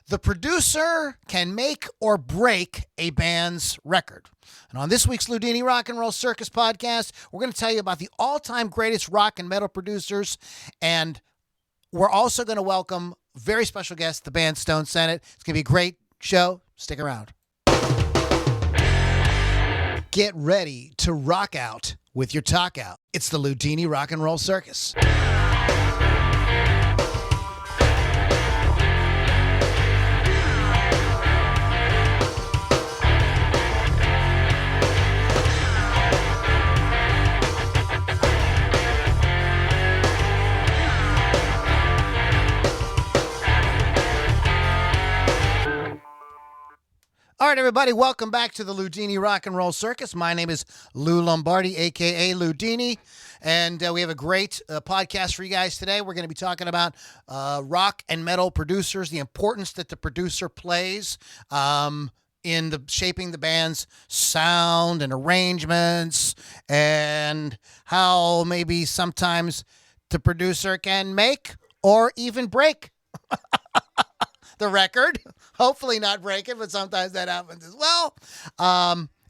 The producer can make or break a band's record. And on this week's Loudini Rock and Roll Circus podcast, we're going to tell you about the all-time greatest rock and metal producers. And we're also going to welcome very special guest, the band Stone Senate. It's going to be a great show. Stick around. Get ready to rock out with your talk out. It's the Loudini Rock and Roll Circus. All right, everybody, welcome back to the Loudini Rock and Roll Circus. My name is Lou Lombardi, a.k.a. Loudini, and we have a great podcast for you guys today. We're going to be talking about rock and metal producers, the importance that the producer plays in the shaping the band's sound and arrangements, and how maybe sometimes the producer can make or even break the record. Hopefully not break it, but sometimes that happens as well.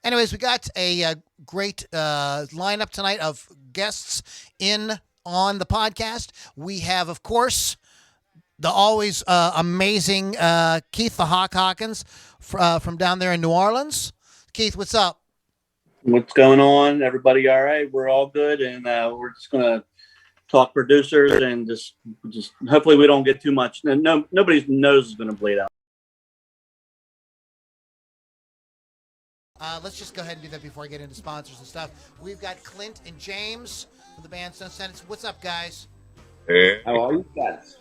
Anyways, we got a great lineup tonight of guests in on the podcast. We have, of course, the always amazing Keith the Hawk Hawkins from down there in New Orleans. Keith, what's up? What's going on? Everybody all right? We're all good, and we're just going to talk producers and just hopefully we don't get too much. No, nobody's nose is going to bleed out. Let's just go ahead and do that before I get into sponsors and stuff. We've got Clint and James from the band Stone Senate. What's up, guys? Hey. How are you guys?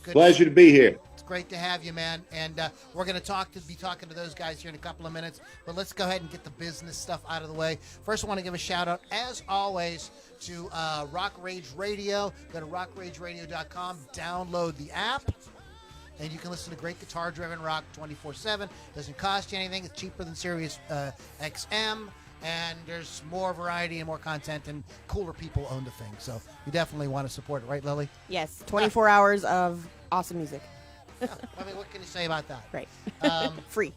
Good. Pleasure to be here. It's great to have you, man. And we're going to be talking to those guys here in a couple of minutes. But let's go ahead and get the business stuff out of the way. First, I want to give a shout out, as always, to Rock Rage Radio. Go to rockrageradio.com, download the app, and you can listen to great guitar-driven rock 24/7. Doesn't cost you anything. It's cheaper than Sirius XM, and there's more variety and more content, and cooler people own the thing. So you definitely want to support it, right, Lily? Yes, 24 hours of awesome music. Yeah, I mean, what can you say about that? Right. Free.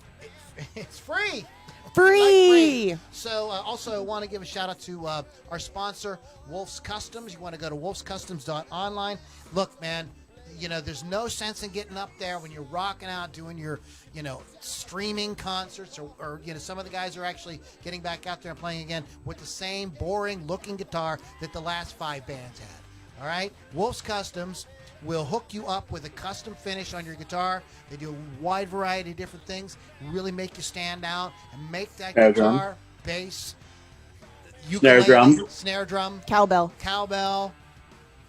It's free. Free. So also I want to give a shout out to our sponsor, Wolf's Customs. You want to go to wolfscustoms.online. Look, man, you know, there's no sense in getting up there when you're rocking out, doing your, you know, streaming concerts, or you know, some of the guys are actually getting back out there and playing again with the same boring looking guitar that the last 5 bands had. All right? Wolf's Customs will hook you up with a custom finish on your guitar. They do a wide variety of different things, really make you stand out and make that snare guitar, drum, bass, snare drum, Cowbell,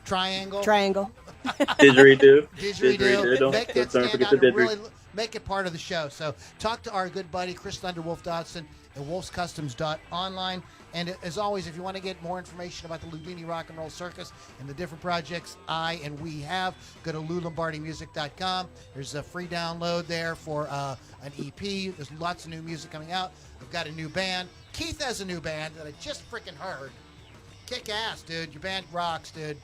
triangle, didgeridoo. Make that stand out and really make it part of the show. So talk to our good buddy Chris Thunderwolf Dodson at wolfscustoms.online. And as always, if you want to get more information about the Loudini Rock and Roll Circus and the different projects I and we have, go to loulombardimusic.com. There's a free download there for an EP. There's lots of new music coming out. I've got a new band. Keith has a new band that I just freaking heard. Kick ass, dude. Your band rocks, dude.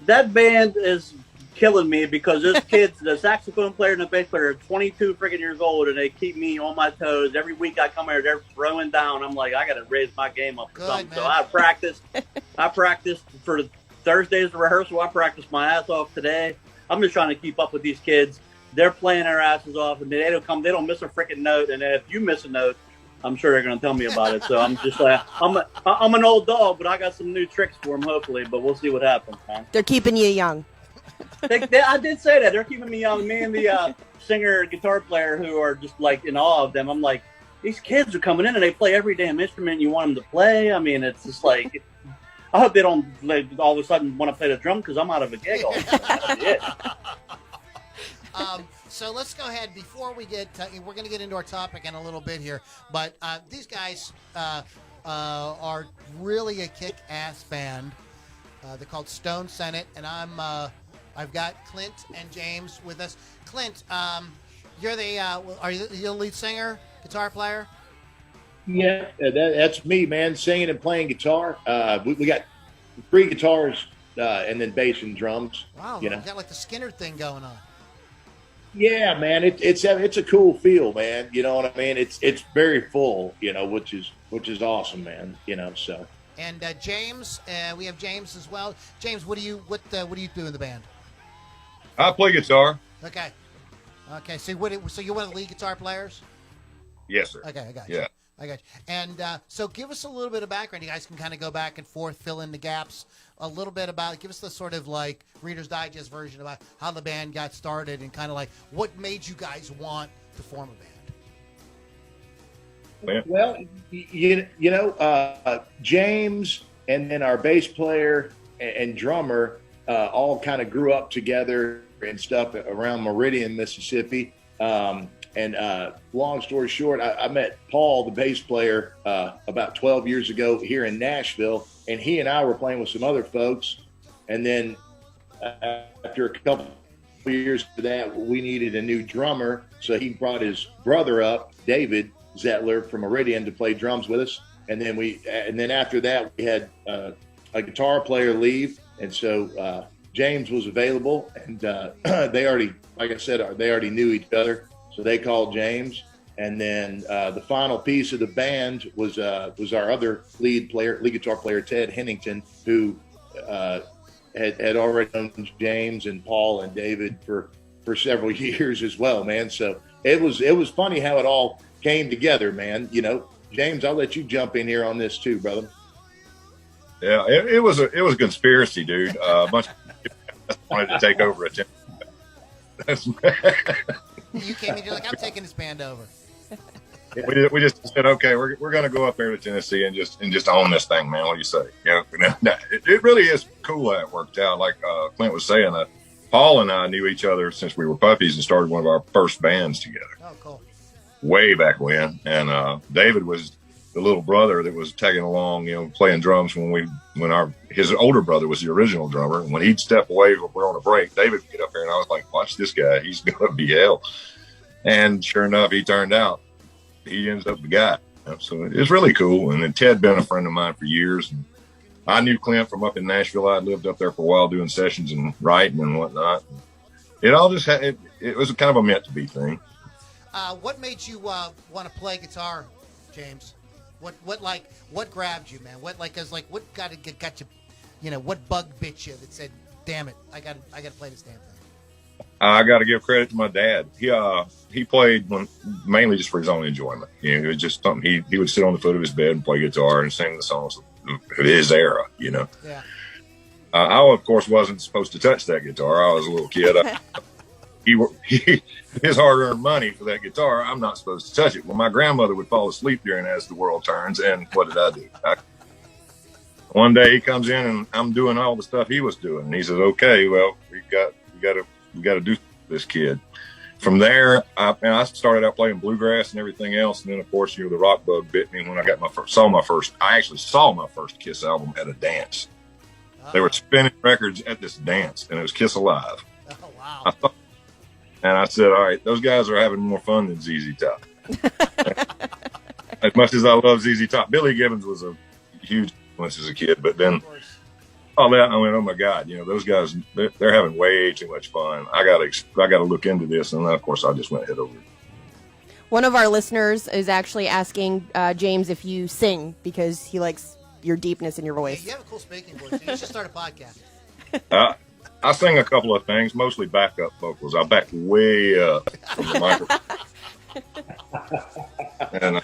That band is killing me because those kids, the saxophone player and the bass player, are 22 freaking years old, and they keep me on my toes. Every week I come here, they're throwing down. I'm like, I got to raise my game up for something. Man. So I practiced for Thursday's rehearsal. I practiced my ass off today. I'm just trying to keep up with these kids. They're playing their asses off, and they don't miss a freaking note. And if you miss a note, I'm sure they're going to tell me about it. So I'm just like, I'm an old dog, but I got some new tricks for them, hopefully. But we'll see what happens, man. They're keeping you young. I did say that. They're keeping me young. Me and the singer and guitar player who are just like in awe of them. I'm like, these kids are coming in and they play every damn instrument you want them to play. I mean, it's just like, I hope they don't like, all of a sudden want to play the drum because I'm out of a gig all of a sudden. That'll be it. So let's go ahead before we get. We're going to get into our topic in a little bit here, but these guys are really a kick-ass band. They're called Stone Senate, and I've got Clint and James with us. Clint, you're are you the lead singer, guitar player? Yeah, that's me, man, singing and playing guitar. We got 3 guitars and then bass and drums. Wow, you got like the Skinner thing going on. Yeah, man, it's a cool feel, man. You know what I mean? It's very full, which is awesome, man. So. And James, we have James as well. James, what do you do in the band? I play guitar. Okay. So you're one of the lead guitar players? Yes, sir. Okay, I got you. Yeah. I got you. And so give us a little bit of background. You guys can kind of go back and forth, fill in the gaps a little bit give us the sort of like Reader's Digest version about how the band got started and kind of like what made you guys want to form a band. Well, James and then our bass player and drummer all kind of grew up together and stuff around Meridian, Mississippi. And long story short, I met Paul, the bass player, about 12 years ago here in Nashville, and he and I were playing with some other folks. And then after a couple of years to that, we needed a new drummer, so he brought his brother up, David Zettler from Meridian, to play drums with us. And then after that, we had a guitar player leave, and so James was available, and they already, like I said, they already knew each other. So they called James, and then the final piece of the band was our other lead guitar player, Ted Hennington, who had already known James and Paul and David for several years as well, man. So it was funny how it all came together, man. James, I'll let you jump in here on this too, brother. Yeah, it was a conspiracy, dude. A bunch of people wanted to take over a That's You came in, you're like, I'm taking this band over. we just said, okay, we're going to go up there to Tennessee and just own this thing, man. What do you say? It really is cool how it worked out. Like Clint was saying, Paul and I knew each other since we were puppies and started one of our first bands together. Oh, cool. Way back when. And David was the little brother that was tagging along, playing drums when his older brother was the original drummer. And when he'd step away, we're on a break, David would get up there, and I was like, watch this guy. He's going to be hell. And sure enough, he turned out. He ends up the guy. So it's really cool. And then Ted been a friend of mine for years. And I knew Clint from up in Nashville. I lived up there for a while doing sessions and writing and whatnot. It all just it was kind of a meant to be thing. What made you want to play guitar, James? What grabbed you, man? What got you, what bug bit you that said, damn it, I got to play this damn thing? I got to give credit to my dad. He played mainly just for his own enjoyment. It was just something he would sit on the foot of his bed and play guitar and sing the songs of his era. Yeah. I of course wasn't supposed to touch that guitar. I was a little kid. His hard-earned money for that guitar, I'm not supposed to touch it. Well, my grandmother would fall asleep during As the World Turns, and what did I do? One day he comes in and I'm doing all the stuff he was doing, and he says, "Okay, well, we got to do this, kid." From there, I started out playing bluegrass and everything else, and then of course, the rock bug bit me when I got I actually saw my first Kiss album at a dance. Oh. They were spinning records at this dance, and it was Kiss Alive. Oh wow! And I said, all right, those guys are having more fun than ZZ Top. As much as I love ZZ Top, Billy Gibbons was a huge influence as a kid. But then all that, I went, oh my God, those guys, they're having way too much fun. I got to look into this. And then, of course, I just went head over. One of our listeners is actually asking James if you sing because he likes your deepness in your voice. Yeah, you have a cool speaking voice. You should start a podcast. I sing a couple of things, mostly backup vocals. I back way up from the microphone. And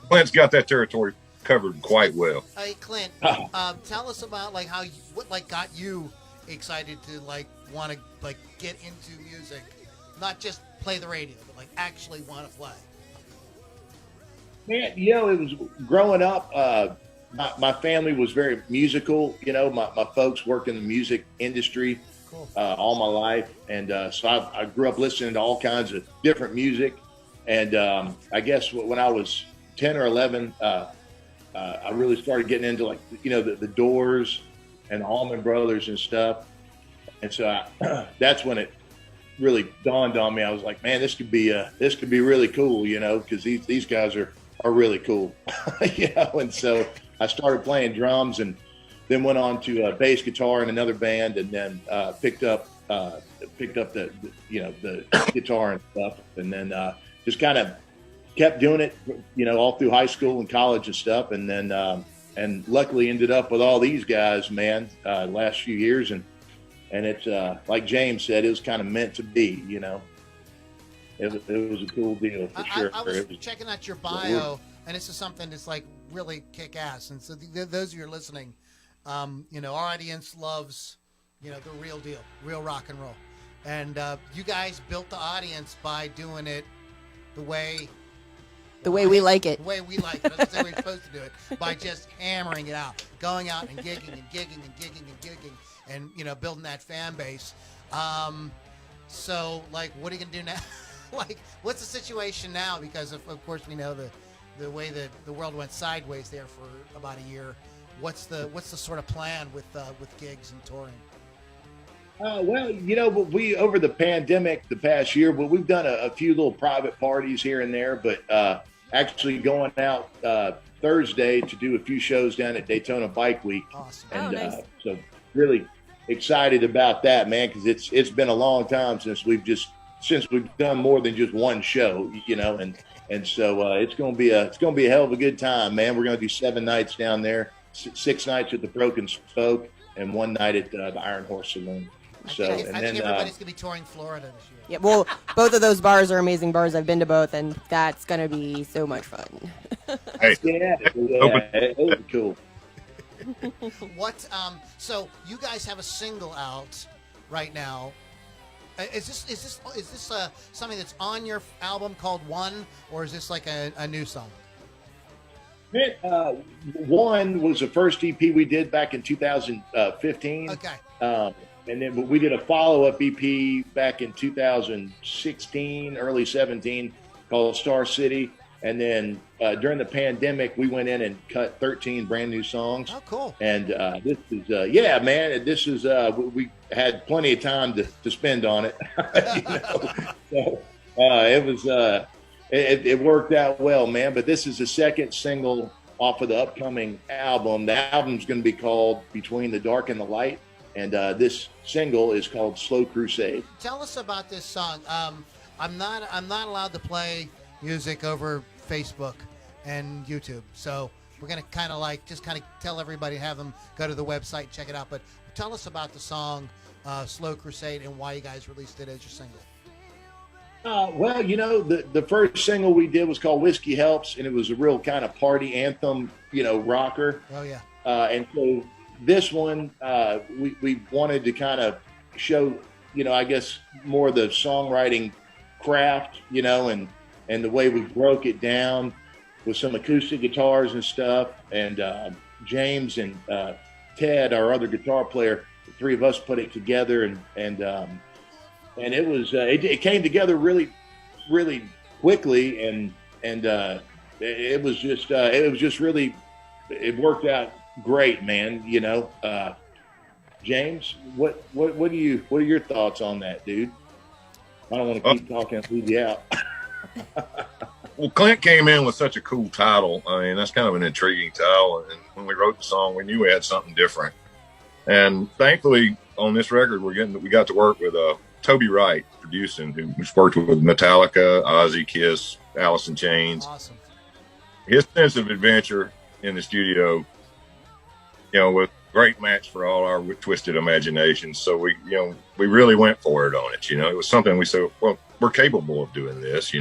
Clint's got that territory covered quite well. Hey, Clint, tell us about what got you excited to want to get into music, not just play the radio, but actually want to play. Man, it was growing up. My family was very musical. My folks worked in the music industry all my life. And so I grew up listening to all kinds of different music. And I guess when I was 10 or 11, I really started getting into the Doors and the Allman Brothers and stuff. And so that's when it really dawned on me. I was like, man, this could be really cool, because these guys are really cool, And so I started playing drums and then went on to bass guitar in another band, and then picked up picked up the guitar and stuff, and then just kind of kept doing it, all through high school and college and stuff, and then and luckily ended up with all these guys, man, last few years, and it's like James said, it was kind of meant to be, It was a cool deal for sure. I was checking out your bio, and this is something that's like really kick ass. And so those of you who are listening, our audience loves, the real deal, real rock and roll. And you guys built the audience by doing it the way we like it. The way we like it. That's the way we're supposed to do it, by just hammering it out, going out and gigging and gigging and gigging and gigging, and building that fan base. So like, what are you gonna do now? Like, what's the situation now? Because of course we know the way that the world went sideways there for about a year. What's the sort of plan with gigs and touring? Well, we over the pandemic the past year, but we've done a few little private parties here and there. But actually going out Thursday to do a few shows down at Daytona Bike Week. Awesome. And nice. So really excited about that, man, because it's been a long time since we've done more than just one show, and so it's gonna be a hell of a good time, man. We're gonna do 7 nights down there, 6 nights at the Broken Spoke, and 1 night at the Iron Horse Saloon. So I think everybody's gonna be touring Florida this year. Yeah, well, both of those bars are amazing bars. I've been to both, and that's gonna be so much fun. Hey, it was cool. So you guys have a single out right now. Is this something that's on your album called One, or is this like a new song? One was the first EP we did back in 2015. Okay. And then we did a follow-up EP back in 2016, early 17, called Star City. And then during the pandemic, we went in and cut 13 brand new songs. Oh, cool. And this is, man, this is, we had plenty of time to spend on it. So it was, it worked out well, man. But this is the second single off of the upcoming album. The album's going to be called Between the Dark and the Light. And this single is called Slow Crusade. Tell us about this song. I'm not allowed to play music over Facebook and YouTube, so we're gonna kind of tell everybody, have them go to the website, check it out. But tell us about the song Slow Crusade and why you guys released it as your single. Well, the first single we did was called Whiskey Helps, and it was a real kind of party anthem, rocker. Oh yeah. And so this one, we wanted to kind of show, I guess more of the songwriting craft, and the way we broke it down with some acoustic guitars and stuff. And James and Ted, our other guitar player, the 3 of us put it together, and it was it came together really, really quickly, and it was just really, it worked out great, man. James, what are your thoughts on that, dude? I don't want to keep talking and leave you out. Well, Clint came in with such a cool title. I mean, that's kind of an intriguing title. And when we wrote the song, we knew we had something different. And thankfully, on this record, we got to work with Toby Wright producing, who's worked with Metallica, Ozzy, Kiss, Alice in Chains. Awesome. His sense of adventure in the studio, was a great match for all our twisted imaginations. So we really went for it on it. It was something we said, well, we're capable of doing this.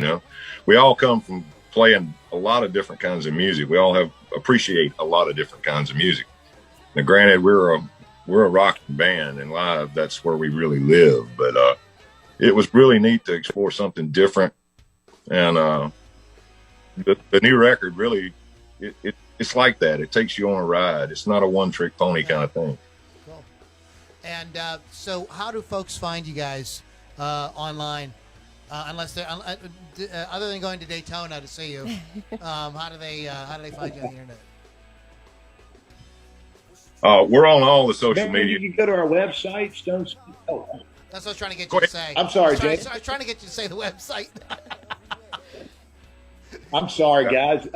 We all come from playing a lot of different kinds of music. We all appreciate a lot of different kinds of music. Now, granted, we're a rock band, and live, that's where we really live. But it was really neat to explore something different. And the new record really, it's like that. It takes you on a ride. It's not a one-trick pony kind of thing. Cool. And so how do folks find you guys online? Unless they're other than going to Daytona to see you, how do they find you on the internet? We're on all the social media. You can go to our website, Stone. Oh. That's what I was trying to get you to say. I'm sorry, Jay. I was trying to get you to say the website. I'm sorry, guys.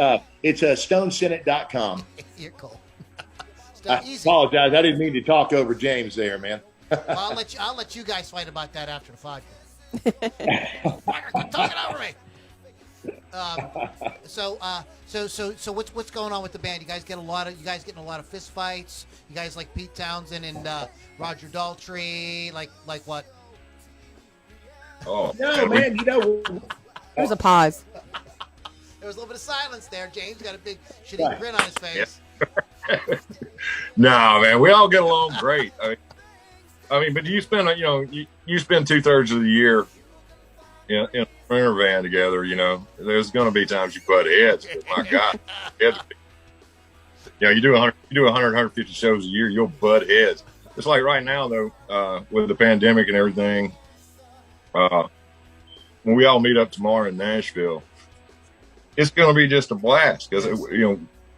It's stonesenate.com. You're cool. I apologize. I didn't mean to talk over James there, man. Well, I'll let you guys fight about that after the podcast. Quit talking over me. So what's going on with the band? You guys getting a lot of fist fights? You guys like Pete Townsend and Roger Daltrey? Like what? Oh No, man, There was a pause. There was a little bit of silence there. James got a big shitty grin on his face. no, man, we all get along great. I mean, but you spend you spend 2/3 of the year in a sprinter van together. There's going to be times you butt heads. My God, you do 150 shows a year, you'll butt heads. It's like right now though, with the pandemic and everything. When we all meet up tomorrow in Nashville, it's going to be just a blast because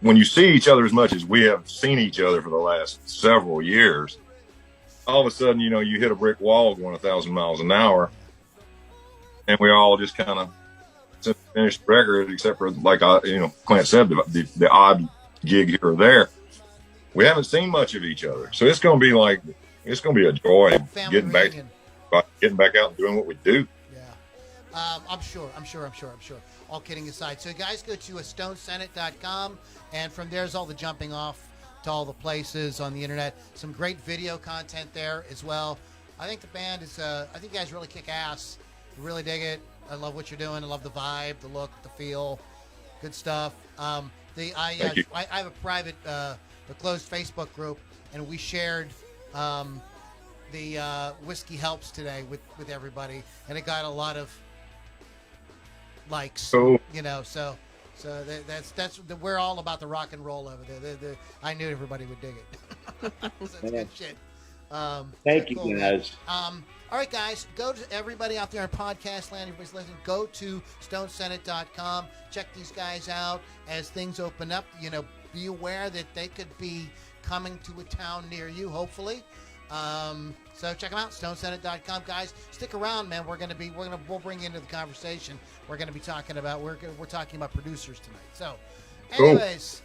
when you see each other as much as we have seen each other for the last several years, all of a sudden you hit a brick wall going 1,000 miles an hour, and we all just kind of finished the record, except for like Clint said, the odd gig here or there. We haven't seen much of each other, so it's going to be a joy getting back out and doing what we do. I'm sure. All kidding aside. So guys, go to stonesenate.com, and from there's all the jumping off to all the places on the internet. Some great video content there as well. I think the band is, I think you guys really kick ass. I really dig it. I love what you're doing. I love the vibe, the look, the feel. Good stuff. I have a private, a closed Facebook group, and we shared the Whiskey Helps today with everybody, and it got a lot of likes. So that's we're all about the rock and roll over there. I knew everybody would dig it. That's good shit. Thank you, cool, guys. All right, guys, go to everybody out there in podcast land. Everybody's listening. Go to stonesenate.com. Check these guys out as things open up. Be aware that they could be coming to a town near you, hopefully. So check them out, stonesenate.com. Guys, stick around, man. We'll bring you into the conversation. We're talking about producers tonight. So, anyways,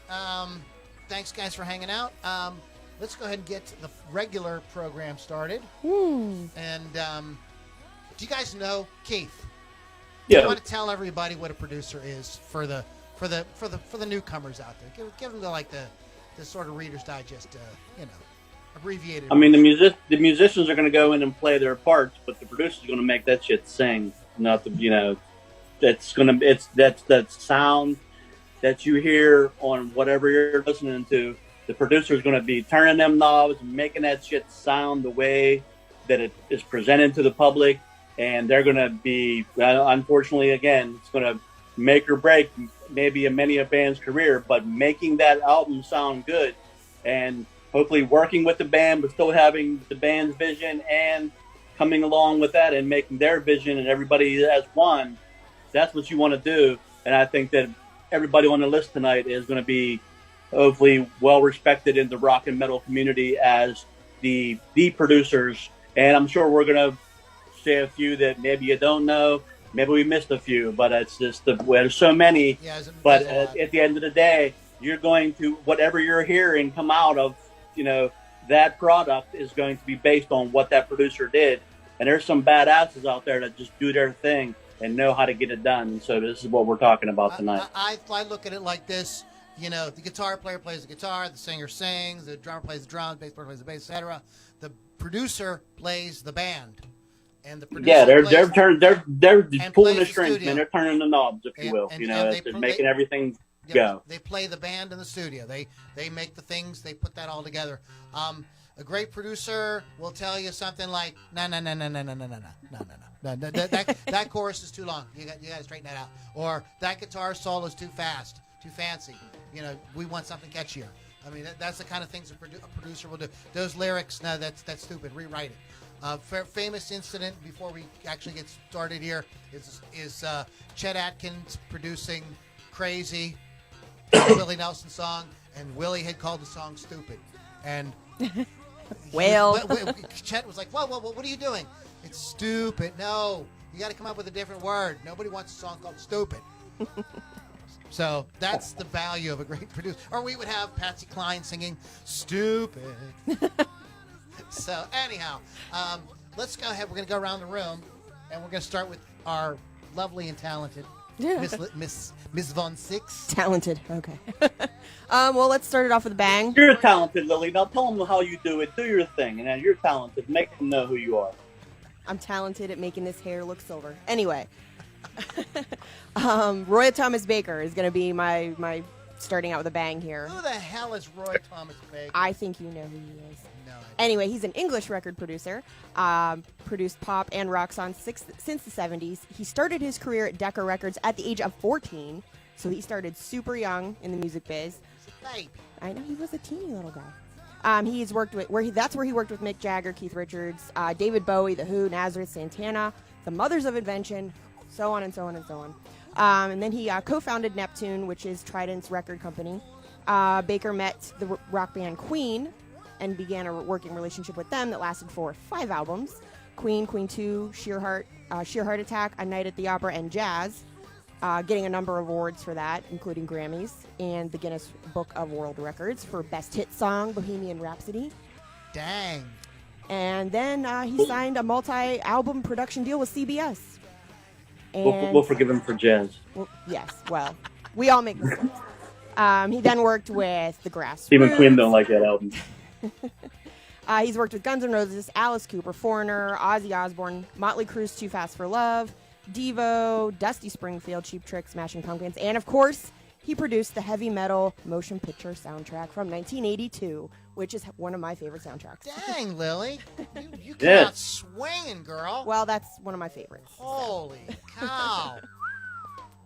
thanks guys for hanging out. Let's go ahead and get the regular program started. And do you guys know Keith? Yeah. I want to tell everybody what a producer is for the newcomers out there. Give them the sort of Reader's Digest, abbreviated. I mean, the musicians are going to go in and play their parts, but the producer's going to make that shit sing. Not the that's that sound that you hear on whatever you're listening to. The producer's going to be turning them knobs and making that shit sound the way that it is presented to the public, and they're going to be, unfortunately, again, it's going to make or break maybe many a band's career, but making that album sound good and hopefully working with the band, but still having the band's vision and coming along with that and making their vision and everybody as one. That's what you want to do. And I think that everybody on the list tonight is going to be hopefully well respected in the rock and metal community as the producers. And I'm sure we're going to say a few that maybe you don't know. Maybe we missed a few, but it's just there's so many. Yeah, but at the end of the day, you're going to, whatever you're hearing come out of, that product is going to be based on what that producer did. And there's some badasses out there that just do their thing and know how to get it done. So this is what we're talking about tonight. I look at it like this. The guitar player plays the guitar, the singer sings, the drummer plays the drums, bass player plays the bass, etc. The producer plays the band, and the producer they're pulling the plays strings, studio. man. They're turning the knobs, if you will. They're making everything go. They play the band in the studio. They make the things. They put that all together. A great producer will tell you something like, no. That chorus is too long. You got to straighten that out. Or that guitar solo is too fast, too fancy. We want something catchier. I mean, that's the kind of things a producer will do. Those lyrics, no, that's stupid. Rewrite it. Famous incident before we actually get started here is Chet Atkins producing Crazy, Willie Nelson song, and Willie had called the song stupid. And Chet was like, whoa, what are you doing? It's stupid. No, you got to come up with a different word. Nobody wants a song called stupid. So that's the value of a great producer. Or we would have Patsy Cline singing stupid. So anyhow, let's go ahead. We're going to go around the room, and we're going to start with our lovely and talented Miss Von Six. Talented. Okay. Well, let's start it off with a bang. You're talented, Lily. Now tell them how you do it. Do your thing. And you're talented. Make them know who you are. I'm talented at making this hair look silver. Anyway, Roy Thomas Baker is going to be my starting out with a bang here. Who the hell is Roy Thomas Baker? I think you know who he is. No. Anyway, he's an English record producer, produced pop and rock songs since the 70s. He started his career at Decca Records at the age of 14, so he started super young in the music biz. Babe. I know, he was a teeny little guy. He's worked with that's where he worked with Mick Jagger, Keith Richards, David Bowie, The Who, Nazareth, Santana, the Mothers of Invention, so on and so on and so on. And then he co-founded Neptune, which is Trident's record company. Baker met the rock band Queen and began a working relationship with them that lasted for 5 albums: Queen, Queen 2, Sheer Heart Attack, A Night at the Opera, and Jazz. Getting a number of awards for that, including Grammys and the Guinness Book of World Records for Best Hit Song, Bohemian Rhapsody. Dang. And then he signed a multi-album production deal with CBS. And, We'll forgive him for jazz. Well, yes, well, we all make mistakes. He then worked with the Grassroots. Even Queen don't like that album. He's worked with Guns N' Roses, Alice Cooper, Foreigner, Ozzy Osbourne, Motley Crue's Too Fast for Love, Devo, Dusty Springfield, Cheap Trick, Smashing Pumpkins, and of course, he produced the heavy metal motion picture soundtrack from 1982, which is one of my favorite soundtracks. Dang, Lily. You come Yes. out swinging, girl. Well, that's one of my favorites. Holy cow.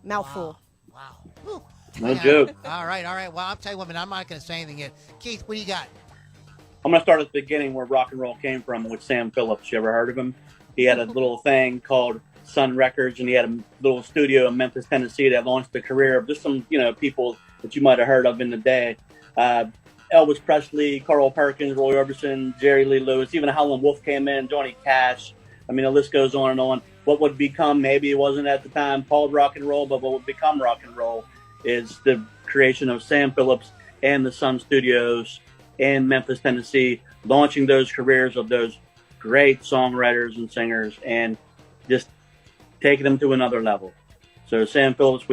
Mouthful. Wow. Whew. No Yeah. joke. All right. Well, I'll tell you what, man, I'm not going to say anything yet. Keith, what do you got? I'm going to start at the beginning where rock and roll came from with Sam Phillips. You ever heard of him? He had a little thing called Sun Records, and he had a little studio in Memphis, Tennessee that launched the career of just some, people that you might have heard of in the day. Elvis Presley, Carl Perkins, Roy Orbison, Jerry Lee Lewis, even Howlin' Wolf came in, Johnny Cash. I mean, the list goes on and on. What would become, maybe it wasn't at the time called rock and roll, but what would become rock and roll is the creation of Sam Phillips and the Sun Studios in Memphis, Tennessee, launching those careers of those great songwriters and singers and just taking them to another level. So Sam Phillips,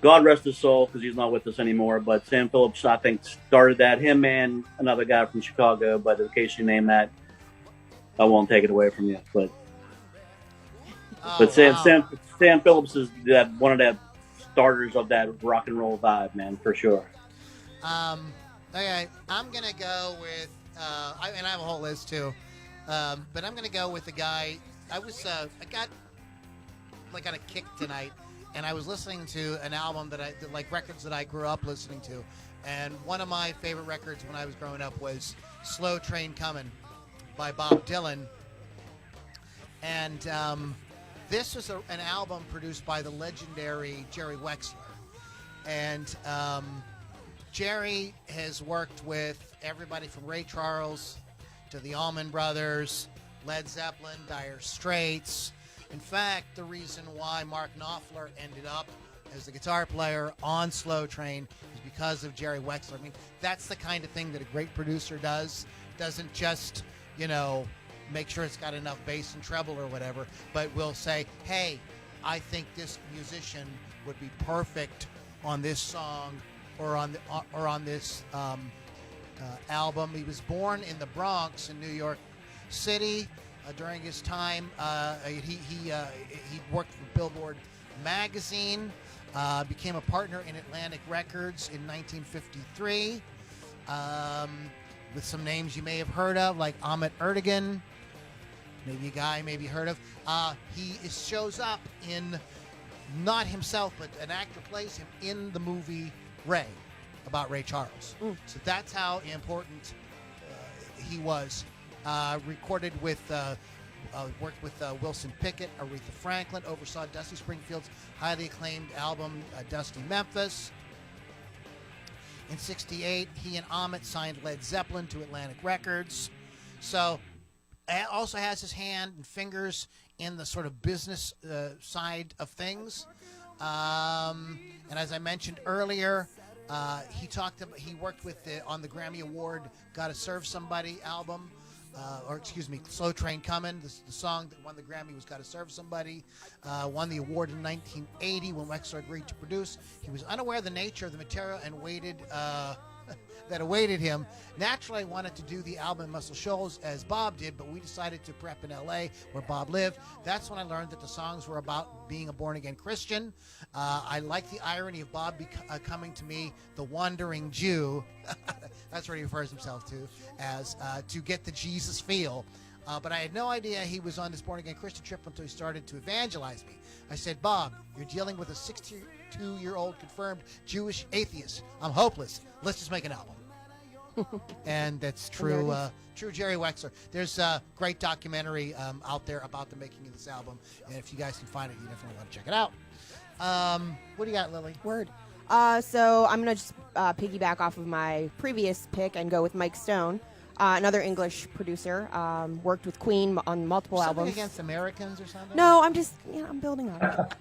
God rest his soul because he's not with us anymore, but Sam Phillips, I think, started that. Him and another guy from Chicago, but in case you name that, I won't take it away from you. But Sam Phillips is one of the starters of that rock and roll vibe, man, for sure. Okay, I'm going to go with, and I have a whole list too, but I'm going to go with the guy. I got a kick tonight, and I was listening to an album records that I grew up listening to, and one of my favorite records when I was growing up was Slow Train Comin' by Bob Dylan, and this was an album produced by the legendary Jerry Wexler, and Jerry has worked with everybody from Ray Charles to the Allman Brothers, Led Zeppelin, Dire Straits. In fact, the reason why Mark Knopfler ended up as the guitar player on Slow Train is because of Jerry Wexler. I mean, that's the kind of thing that a great producer does. Doesn't just, make sure it's got enough bass and treble or whatever, but will say, hey, I think this musician would be perfect on this song or on this album. He was born in the Bronx in New York City. During his time, he worked for Billboard magazine, became a partner in Atlantic Records in 1953, with some names you may have heard of, like Ahmet Ertegun, maybe a guy you maybe heard of. He shows up in, not himself, but an actor plays him in the movie Ray, about Ray Charles. So that's how important he was. Recorded with, worked with Wilson Pickett, Aretha Franklin, oversaw Dusty Springfield's highly acclaimed album, Dusty Memphis. In '68, he and Ahmet signed Led Zeppelin to Atlantic Records. So, also has his hand and fingers in the sort of business side of things. And as I mentioned earlier, He worked with on the Grammy Award "Gotta Serve Somebody" album, "Slow Train Comin'." The song that won the Grammy was "Gotta Serve Somebody." Won the award in 1980 when Wexler agreed to produce. He was unaware of the nature of the material and that awaited him. Naturally, I wanted to do the album in Muscle Shoals as Bob did, but we decided to prep in L.A. where Bob lived. That's when I learned that the songs were about being a born-again Christian. I like the irony of Bob coming to me, the wandering Jew. That's what he refers himself to as, to get the Jesus feel. But I had no idea he was on this born-again Christian trip until he started to evangelize me. I said, Bob, you're dealing with a 62-year-old confirmed Jewish atheist. I'm hopeless. Let's just make an album. And that's true. True Jerry Wexler. There's a great documentary out there about the making of this album. And if you guys can find it, you definitely want to check it out. What do you got, Lily? Word. So I'm going to just piggyback off of my previous pick and go with Mike Stone. Another English producer, worked with Queen on multiple Something albums. against Americans or something? No, I'm building up.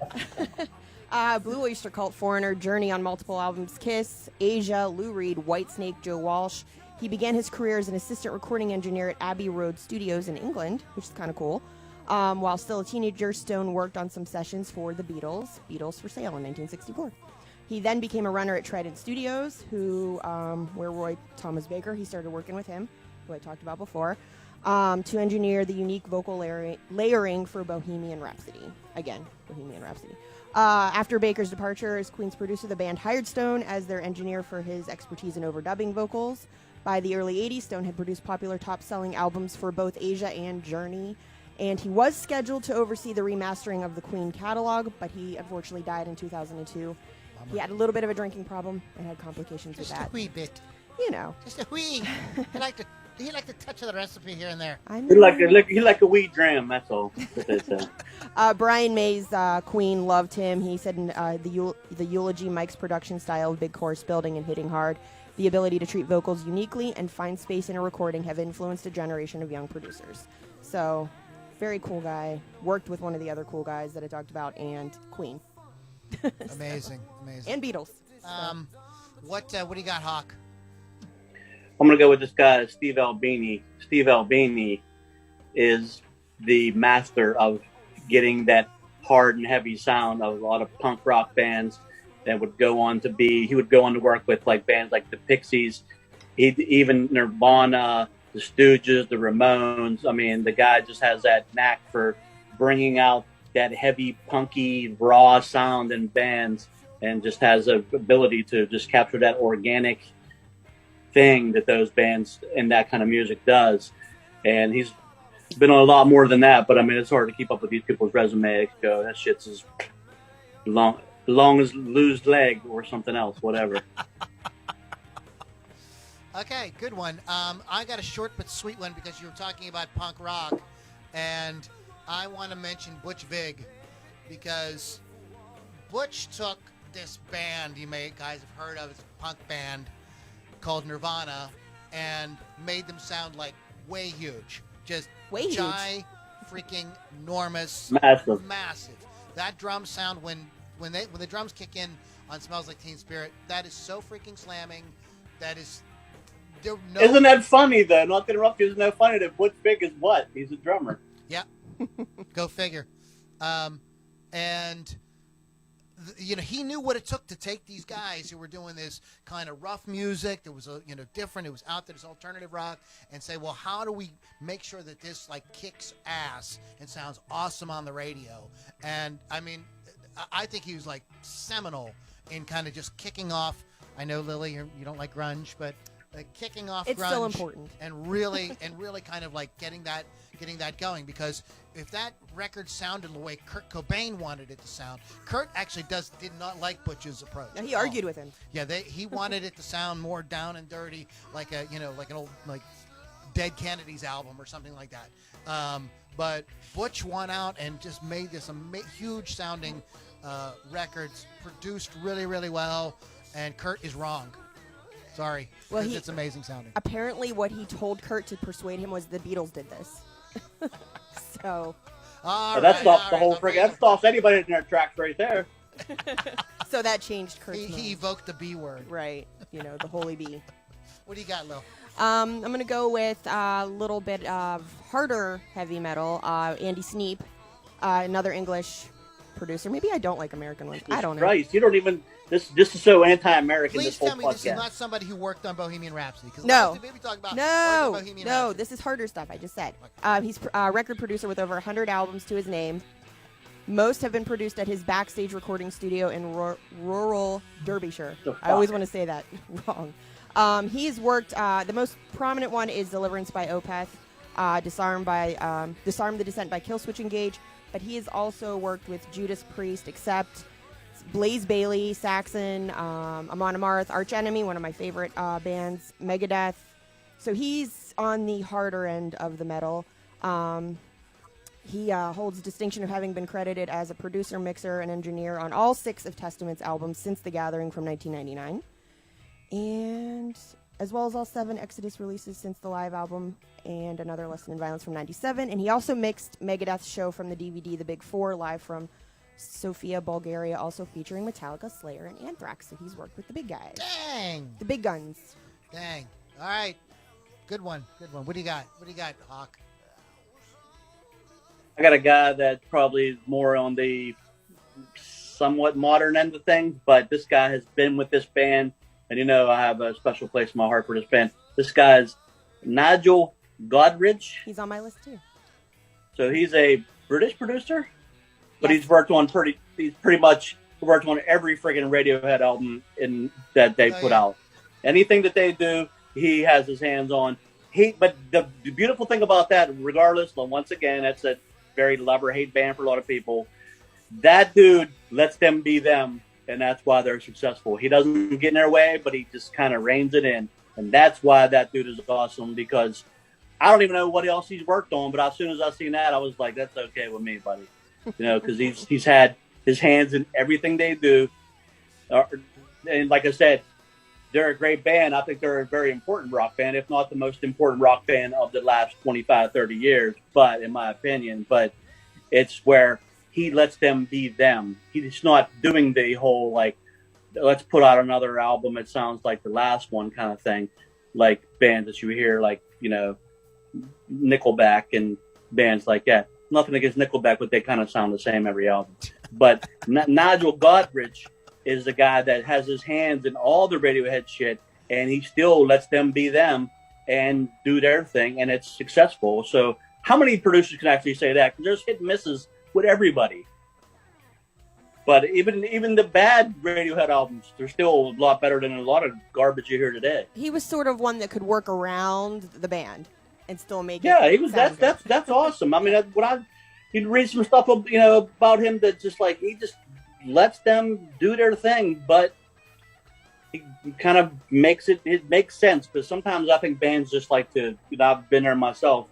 Blue Oyster Cult, Foreigner, Journey on multiple albums, Kiss, Asia, Lou Reed, Whitesnake, Joe Walsh. He began his career as an assistant recording engineer at Abbey Road Studios in England, which is kind of cool. While still a teenager, Stone worked on some sessions for the Beatles for Sale in 1964. He then became a runner at Trident Studios, where Roy Thomas Baker, he started working with him, who I talked about before, to engineer the unique vocal layering for Bohemian Rhapsody. Again, Bohemian Rhapsody. After Baker's departure as Queen's producer, the band hired Stone as their engineer for his expertise in overdubbing vocals. By the early 80s, Stone had produced popular top-selling albums for both Asia and Journey, and he was scheduled to oversee the remastering of the Queen catalog, but he unfortunately died in 2002. He had a little bit of a drinking problem and had complications with that. Just a wee bit. You know. Just a wee. He liked to touch of the recipe here and there. He like a weed dram, that's all. Brian May's Queen loved him. He said in the eulogy, Mike's production style of big chorus building and hitting hard, the ability to treat vocals uniquely and find space in a recording have influenced a generation of young producers. So, very cool guy. Worked with one of the other cool guys that I talked about, and Queen. Amazing. And Beatles. What do you got, Hawk? I'm going to go with this guy, Steve Albini. Steve Albini is the master of getting that hard and heavy sound of a lot of punk rock bands that would go on to he would go on to work with like bands like the Pixies, even Nirvana, the Stooges, the Ramones. I mean, the guy just has that knack for bringing out that heavy, punky, raw sound in bands, and just has an ability to just capture that organic thing that those bands and that kind of music does. And he's been on a lot more than that, but I mean, it's hard to keep up with these people's resume. Go, that shit's as long as Lou's leg or something else, whatever. Okay, good one. I got a short but sweet one because you were talking about punk rock, and I want to mention Butch Vig because Butch took this band you guys have heard of, it's a punk band called Nirvana, and made them sound like way huge. Just way huge. Freaking enormous. Massive. That drum sound when the drums kick in on Smells Like Teen Spirit, that is so freaking slamming. That is Isn't that funny though? Not to interrupt you, isn't that funny that Butch Vig is what? He's a drummer. Yeah. Go figure. And he knew what it took to take these guys who were doing this kind of rough music that was different, it was out there, this alternative rock, and say, well, how do we make sure that this like kicks ass and sounds awesome on the radio? And I mean, I think he was like seminal in kind of just kicking off. I know, Lily, you don't like grunge, but kicking off it's grunge still important, and really kind of like getting that going, because if that record sounded the way Kurt Cobain wanted it to sound, Kurt actually did not like Butch's approach. Now, he argued with him. Yeah, he wanted it to sound more down and dirty, like like an old Dead Kennedys album or something like that. But Butch won out and just made this huge sounding records, produced really, really well, and Kurt is wrong. Sorry, well, it's amazing sounding. Apparently, what he told Kurt to persuade him was the Beatles did this. So, that stops the whole friggin'. That stops anybody in their tracks right there. So that changed Kurt's He mind. evoked the B word. Right. The holy bee. What do you got, Lil? I'm going to go with a little bit of harder heavy metal. Andy Sneap, another English producer. Maybe I don't like American ones. I don't know. Christ, you don't even. This is so anti-American. Please this whole tell me this is podcast. not somebody who worked on Bohemian Rhapsody. No. Maybe talk about No, worked on Bohemian no, Rhapsody. this is harder stuff, I just said. He's a record producer with over 100 albums to his name. Most have been produced at his backstage recording studio in rural Derbyshire. I always want to say that wrong. He's worked, the most prominent one is Deliverance by Opeth, Disarm the Descent by Killswitch Engage, but he has also worked with Judas Priest, Accept, Blaze Bayley, Saxon, Amon Amarth, Arch Enemy, one of my favorite bands, Megadeth. So he's on the harder end of the metal. He holds distinction of having been credited as a producer, mixer, and engineer on all 6 of Testament's albums since The Gathering from 1999. And as well as all 7 Exodus releases since the live album and another Lesson in Violence from 97. And he also mixed Megadeth's show from the DVD The Big Four live from Sofia, Bulgaria, also featuring Metallica, Slayer, and Anthrax. So he's worked with the big guys. Dang. The big guns. Dang. All right. Good one. Good one. What do you got? What do you got, Hawk? I got a guy that's probably more on the somewhat modern end of things, but this guy has been with this band, and I have a special place in my heart for this band. This guy's Nigel Godrich. He's on my list too. So he's a British producer, but Yes. he's pretty much worked on every friggin' Radiohead album that they put out. Anything that they do, he has his hands on. But the beautiful thing about that, regardless, once again, that's a very love or hate band for a lot of people. That dude lets them be them, and that's why they're successful. He doesn't get in their way, but he just kind of reins it in. And that's why that dude is awesome, because I don't even know what else he's worked on, but as soon as I seen that, I was like, that's okay with me, buddy. Because he's had his hands in everything they do. And like I said, they're a great band. I think they're a very important rock band, if not the most important rock band of the last 25, 30 years, in my opinion. But it's where he lets them be them. He's not doing the whole, let's put out another album that sounds like the last one kind of thing, like bands that you hear, Nickelback and bands like that. Nothing against Nickelback, but they kind of sound the same every album. But Nigel Godrich is the guy that has his hands in all the Radiohead shit, and he still lets them be them and do their thing, and it's successful. So how many producers can actually say that? Because there's hit and misses with everybody. But even the bad Radiohead albums, they're still a lot better than a lot of garbage you hear today. He was sort of one that could work around the band and still make it. Yeah, he was. sound good. That's awesome. I mean, you'd read some stuff, about him that just he just lets them do their thing, but he kind of makes it makes sense. Because sometimes I think bands just like to. I've been there myself,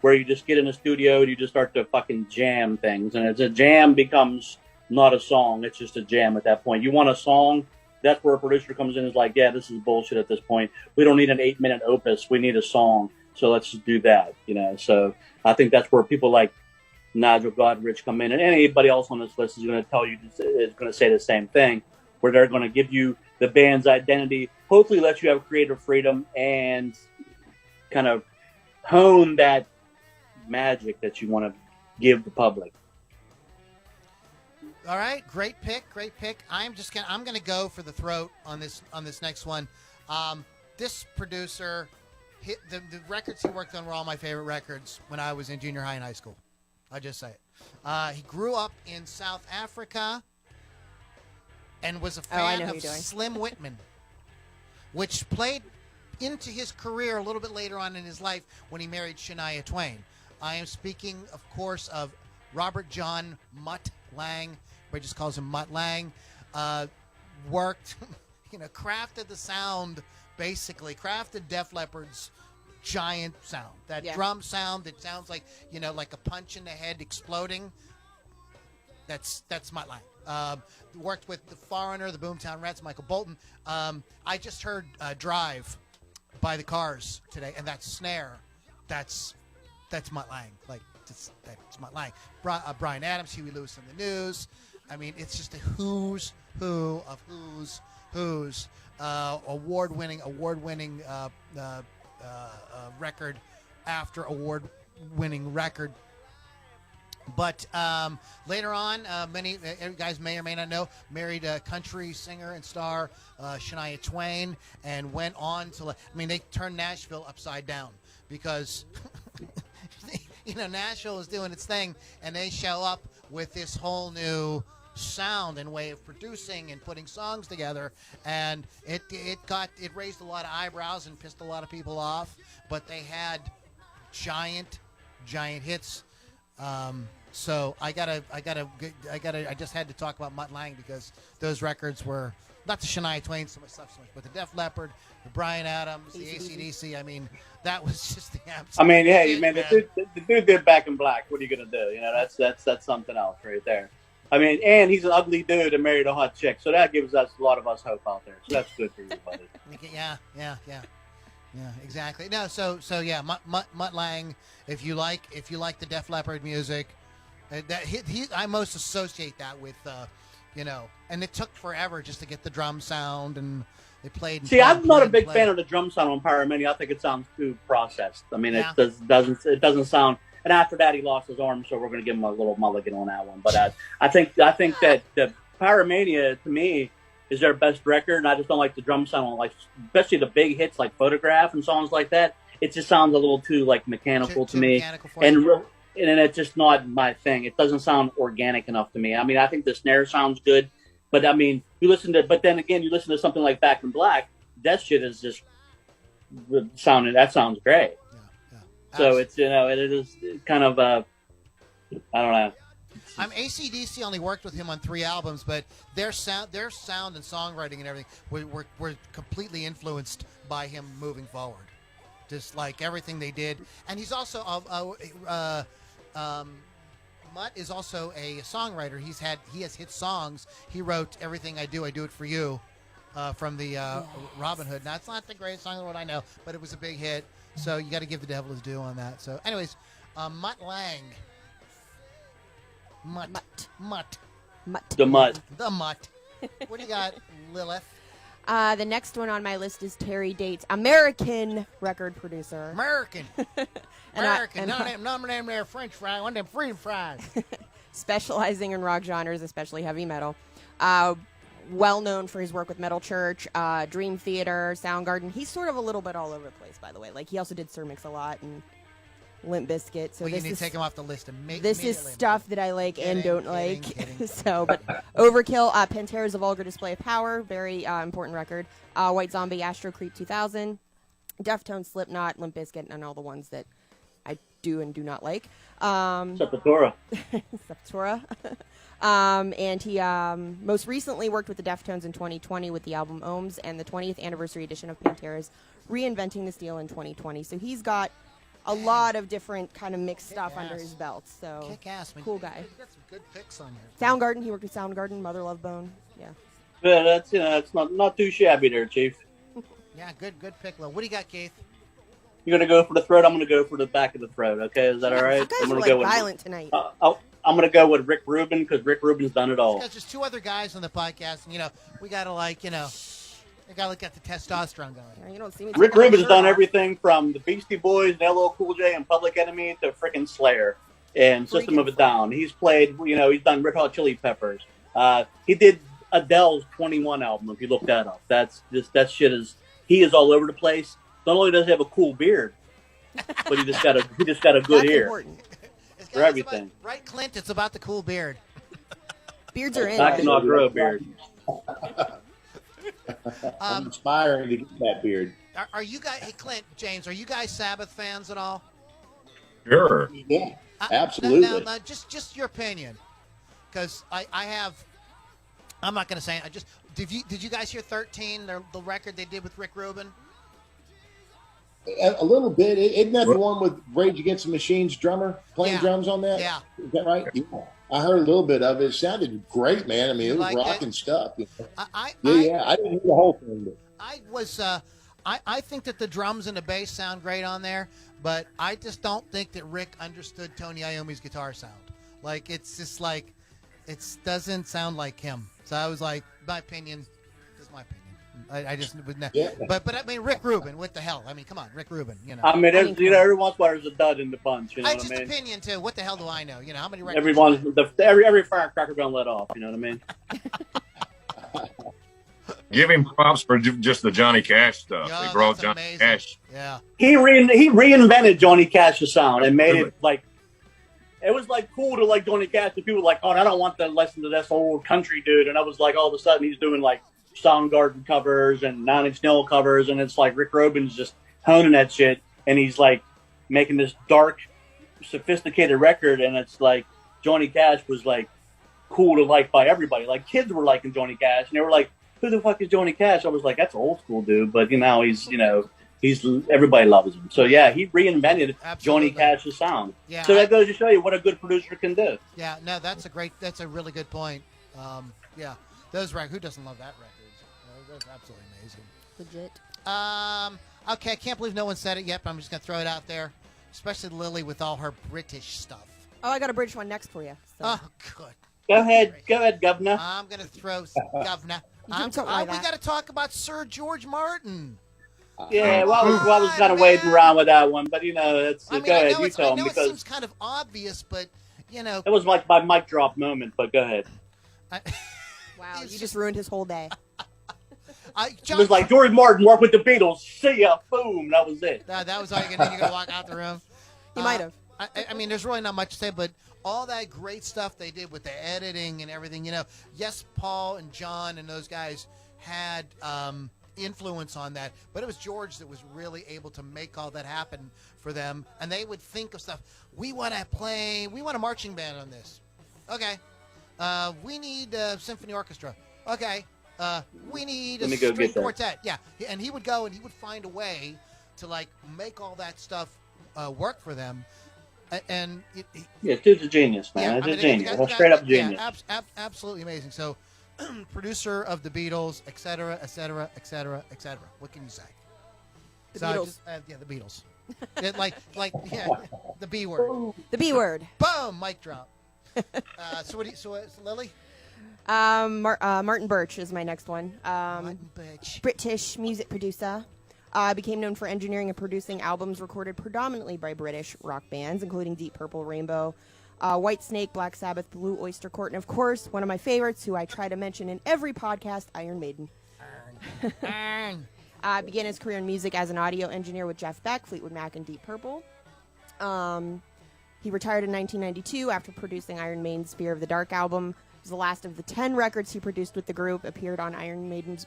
where you just get in the studio and you just start to fucking jam things, and as a jam becomes not a song, it's just a jam at that point. You want a song, that's where a producer comes in and is like, yeah, this is bullshit at this point. We don't need an 8-minute opus. We need a song. So let's just do that, So I think that's where people like Nigel Godrich come in, and anybody else on this list is going to tell you, is going to say the same thing, where they're going to give you the band's identity, hopefully let you have creative freedom and kind of hone that magic that you want to give the public. All right, great pick. I'm gonna go for the throat on this next one. This producer, the records he worked on were all my favorite records when I was in junior high and high school. I'll just say it. He grew up in South Africa and was a fan of Slim Whitman, which played into his career a little bit later on in his life when he married Shania Twain. I am speaking, of course, of Robert John Mutt Lange. Everybody just calls him Mutt Lange. Worked, crafted the sound, basically. Crafted Def Leppard's giant sound. That drum sound that sounds like, like a punch in the head exploding. That's Mutt Lange. Worked with The Foreigner, the Boomtown Rats, Michael Bolton. I just heard Drive by the Cars today, and that snare, that's Mutt Lange. That's Mutt Lange. Brian Adams, Huey Lewis and the News. I mean, it's just a who's who of who's award-winning record after award-winning record. But later on, many guys may or may not know, married a country singer and star, Shania Twain, and went on to, they turned Nashville upside down because, Nashville is doing its thing, and they show up with this whole new sound and way of producing and putting songs together, and it raised a lot of eyebrows and pissed a lot of people off, but they had giant hits. So I just had to talk about Mutt Lange because those records were not the Shania Twain so much, but the Def Leppard, the Bryan Adams, the AC/DC. I mean, that was just the absolute. I mean, hey, shit, man, the dude did Back in Black. What are you gonna do? That's something else right there. I mean, and he's an ugly dude and married a hot chick, so that gives us a lot of us hope out there. So that's good for you, buddy. Yeah, exactly. No, so yeah, Mutt Lange. If you like the Def Leppard music, I most associate that with, and it took forever just to get the drum sound, and they played. See, I'm not a big fan of the drum sound on Pyromania. I think it sounds too processed. I mean, it doesn't sound. And after that, he lost his arm, so we're going to give him a little mulligan on that one. But I think that the Pyromania to me is their best record, and I just don't like the drum sound on, especially the big hits like Photograph and songs like that. It just sounds a little too mechanical to me, and it's just not my thing. It doesn't sound organic enough to me. I mean, I think the snare sounds good, but I mean, but then again, you listen to something like Back in Black, that shit is just that sounds great. So it's it is kind of I don't know. AC/DC only worked with him on 3 albums, but their sound and songwriting and everything were completely influenced by him moving forward. Just like everything they did, and he's also Mutt is also a songwriter. He has hit songs. He wrote "Everything I Do It for You" from the Robin Hood. Now it's not the greatest song in the world, I know, but it was a big hit. So you got to give the devil his due on that. So, anyways, Mutt Lange. Mutt. The Mutt. What do you got, Lilith? The next one on my list is Terry Dates, American record producer. American. Not them there French fries. I want them freedom fries. Specializing in rock genres, especially heavy metal. Well known for his work with Metal Church, Dream Theater, Soundgarden. He's sort of a little bit all over the place, by the way. He also did Sir Mix-a-Lot and Limp Bizkit. So you need to take him off the list. This is stuff that I like and don't like. But Overkill, Pantera's A Vulgar Display of Power, very important record. White Zombie, Astro Creep 2000, Deftones, Slipknot, Limp Bizkit, and all the ones that I do and do not like. Sepultura. And he most recently worked with the Deftones in 2020 with the album Ohms and the 20th anniversary edition of Pantera's Reinventing the Steel in 2020. So he's got a lot of different kind of mixed stuff under his belt. So kick-ass, man. Cool guy. You got some good picks on here. Soundgarden, he worked with Soundgarden, Mother Love Bone. Yeah. Yeah, that's not too shabby there, Chief. Yeah, good pick, Lo. What do you got, Keith? You're gonna go for the throat. I'm gonna go for the back of the throat. Okay, is that all right? You guys I'm gonna are go with violent tonight. I'm gonna go with Rick Rubin because Rick Rubin's done it all. There's just 2 other guys on the podcast, and we gotta they gotta get the testosterone going. Yeah, you don't see me. Rick Rubin's done everything from the Beastie Boys, and LL Cool J, and Public Enemy to freaking Slayer and System of a Down. He's played, he's done Red Hot Chili Peppers. He did Adele's 21 album. If you look that up, he is all over the place. Not only does he have a cool beard, but he just got a good ear Important. for everything. Right, Clint? It's about the cool beard. Beards are in. I cannot grow a beard. I'm aspiring to get that beard. Are you guys? Hey, Clint, James, are you guys Sabbath fans at all? Sure. Yeah, absolutely. Now, just your opinion, because I have. I'm not going to say. Did you guys hear 13? The record they did with Rick Rubin. A little bit. Isn't that the one with Rage Against the Machine's drummer playing drums on that? Yeah. Is that right? Yeah. I heard a little bit of it. It sounded great, man. I mean, it was like rocking that? stuff. I didn't hear the whole thing. But. I think that the drums and the bass sound great on there, but I just don't think that Rick understood Tony Iommi's guitar sound. It's just It doesn't sound like him. So I was like, my opinion, just my opinion. I just would not. Yeah. But I mean, Rick Rubin, what the hell? I mean, come on, Rick Rubin. You know, I mean, every once in a while there's a dud in the bunch. You know I what just I mean? opinion too. What the hell do I know? You know, how many records? Every firecracker been let off. You know what I mean? Give him props for just the Johnny Cash stuff. Yeah, He brought that's Johnny amazing. Cash. Yeah. He reinvented Johnny Cash's sound and made it like. It was like cool to like Johnny Cash. And people were like, oh, I don't want to listen to this old country dude. And I was like, all of a sudden he's doing like Soundgarden covers and Nine Inch Nails covers, and it's like Rick Rubin's just honing that shit, and he's like making this dark, sophisticated record, and it's like Johnny Cash was like cool to like by everybody. Like kids were liking Johnny Cash, and they were like, "Who the fuck is Johnny Cash?" I was like, "That's an old school dude," but he's everybody loves him. So yeah, he reinvented Absolutely. Johnny Cash's sound. Yeah, so that goes to show you what a good producer can do. Yeah, no, that's a really good point. Yeah, those records. Who doesn't love that record? That's absolutely amazing. Legit. Okay, I can't believe no one said it yet, but I'm just gonna throw it out there, especially Lily with all her British stuff. Oh, I got a British one next for you. So. Oh, good. Go ahead, Governor. I'm gonna throw Governor. You can talk like we that. got to talk about Sir George Martin. Yeah, well, I was kind of waiting around with that one, but it's I mean, go I ahead, know, you tell him it because seems kind of obvious, but it was like my mic drop moment. But go ahead. Wow, you just ruined his whole day. It was like George Martin worked with the Beatles. See ya, boom. That was it. That was all you're gonna walk out the room. He might have. I mean, there's really not much to say, but all that great stuff they did with the editing and everything, yes, Paul and John and those guys had influence on that, but it was George that was really able to make all that happen for them, and they would think of stuff. We want a marching band on this. Okay. We need a symphony orchestra. Okay. We need a string quartet. Yeah. And he would go and he would find a way to like make all that stuff work for them. And dude's a genius, man. He's a genius. A straight up genius. Yeah, absolutely amazing. So, producer of the Beatles, et cetera, et cetera, et cetera, et cetera. What can you say? The Beatles. The Beatles. The B word. The B word. Boom, mic drop. So Lily? Martin Birch is my next one. Martin Birch. British music producer. Became known for engineering and producing albums recorded predominantly by British rock bands, including Deep Purple, Rainbow, White Snake, Black Sabbath, Blue Oyster Cult, and of course, one of my favorites, who I try to mention in every podcast, Iron Maiden. Began his career in music as an audio engineer with Jeff Beck, Fleetwood Mac, and Deep Purple. He retired in 1992 after producing Iron Maiden's Spear of the Dark album. It was the last of the 10 records he produced with the group, appeared on Iron Maiden's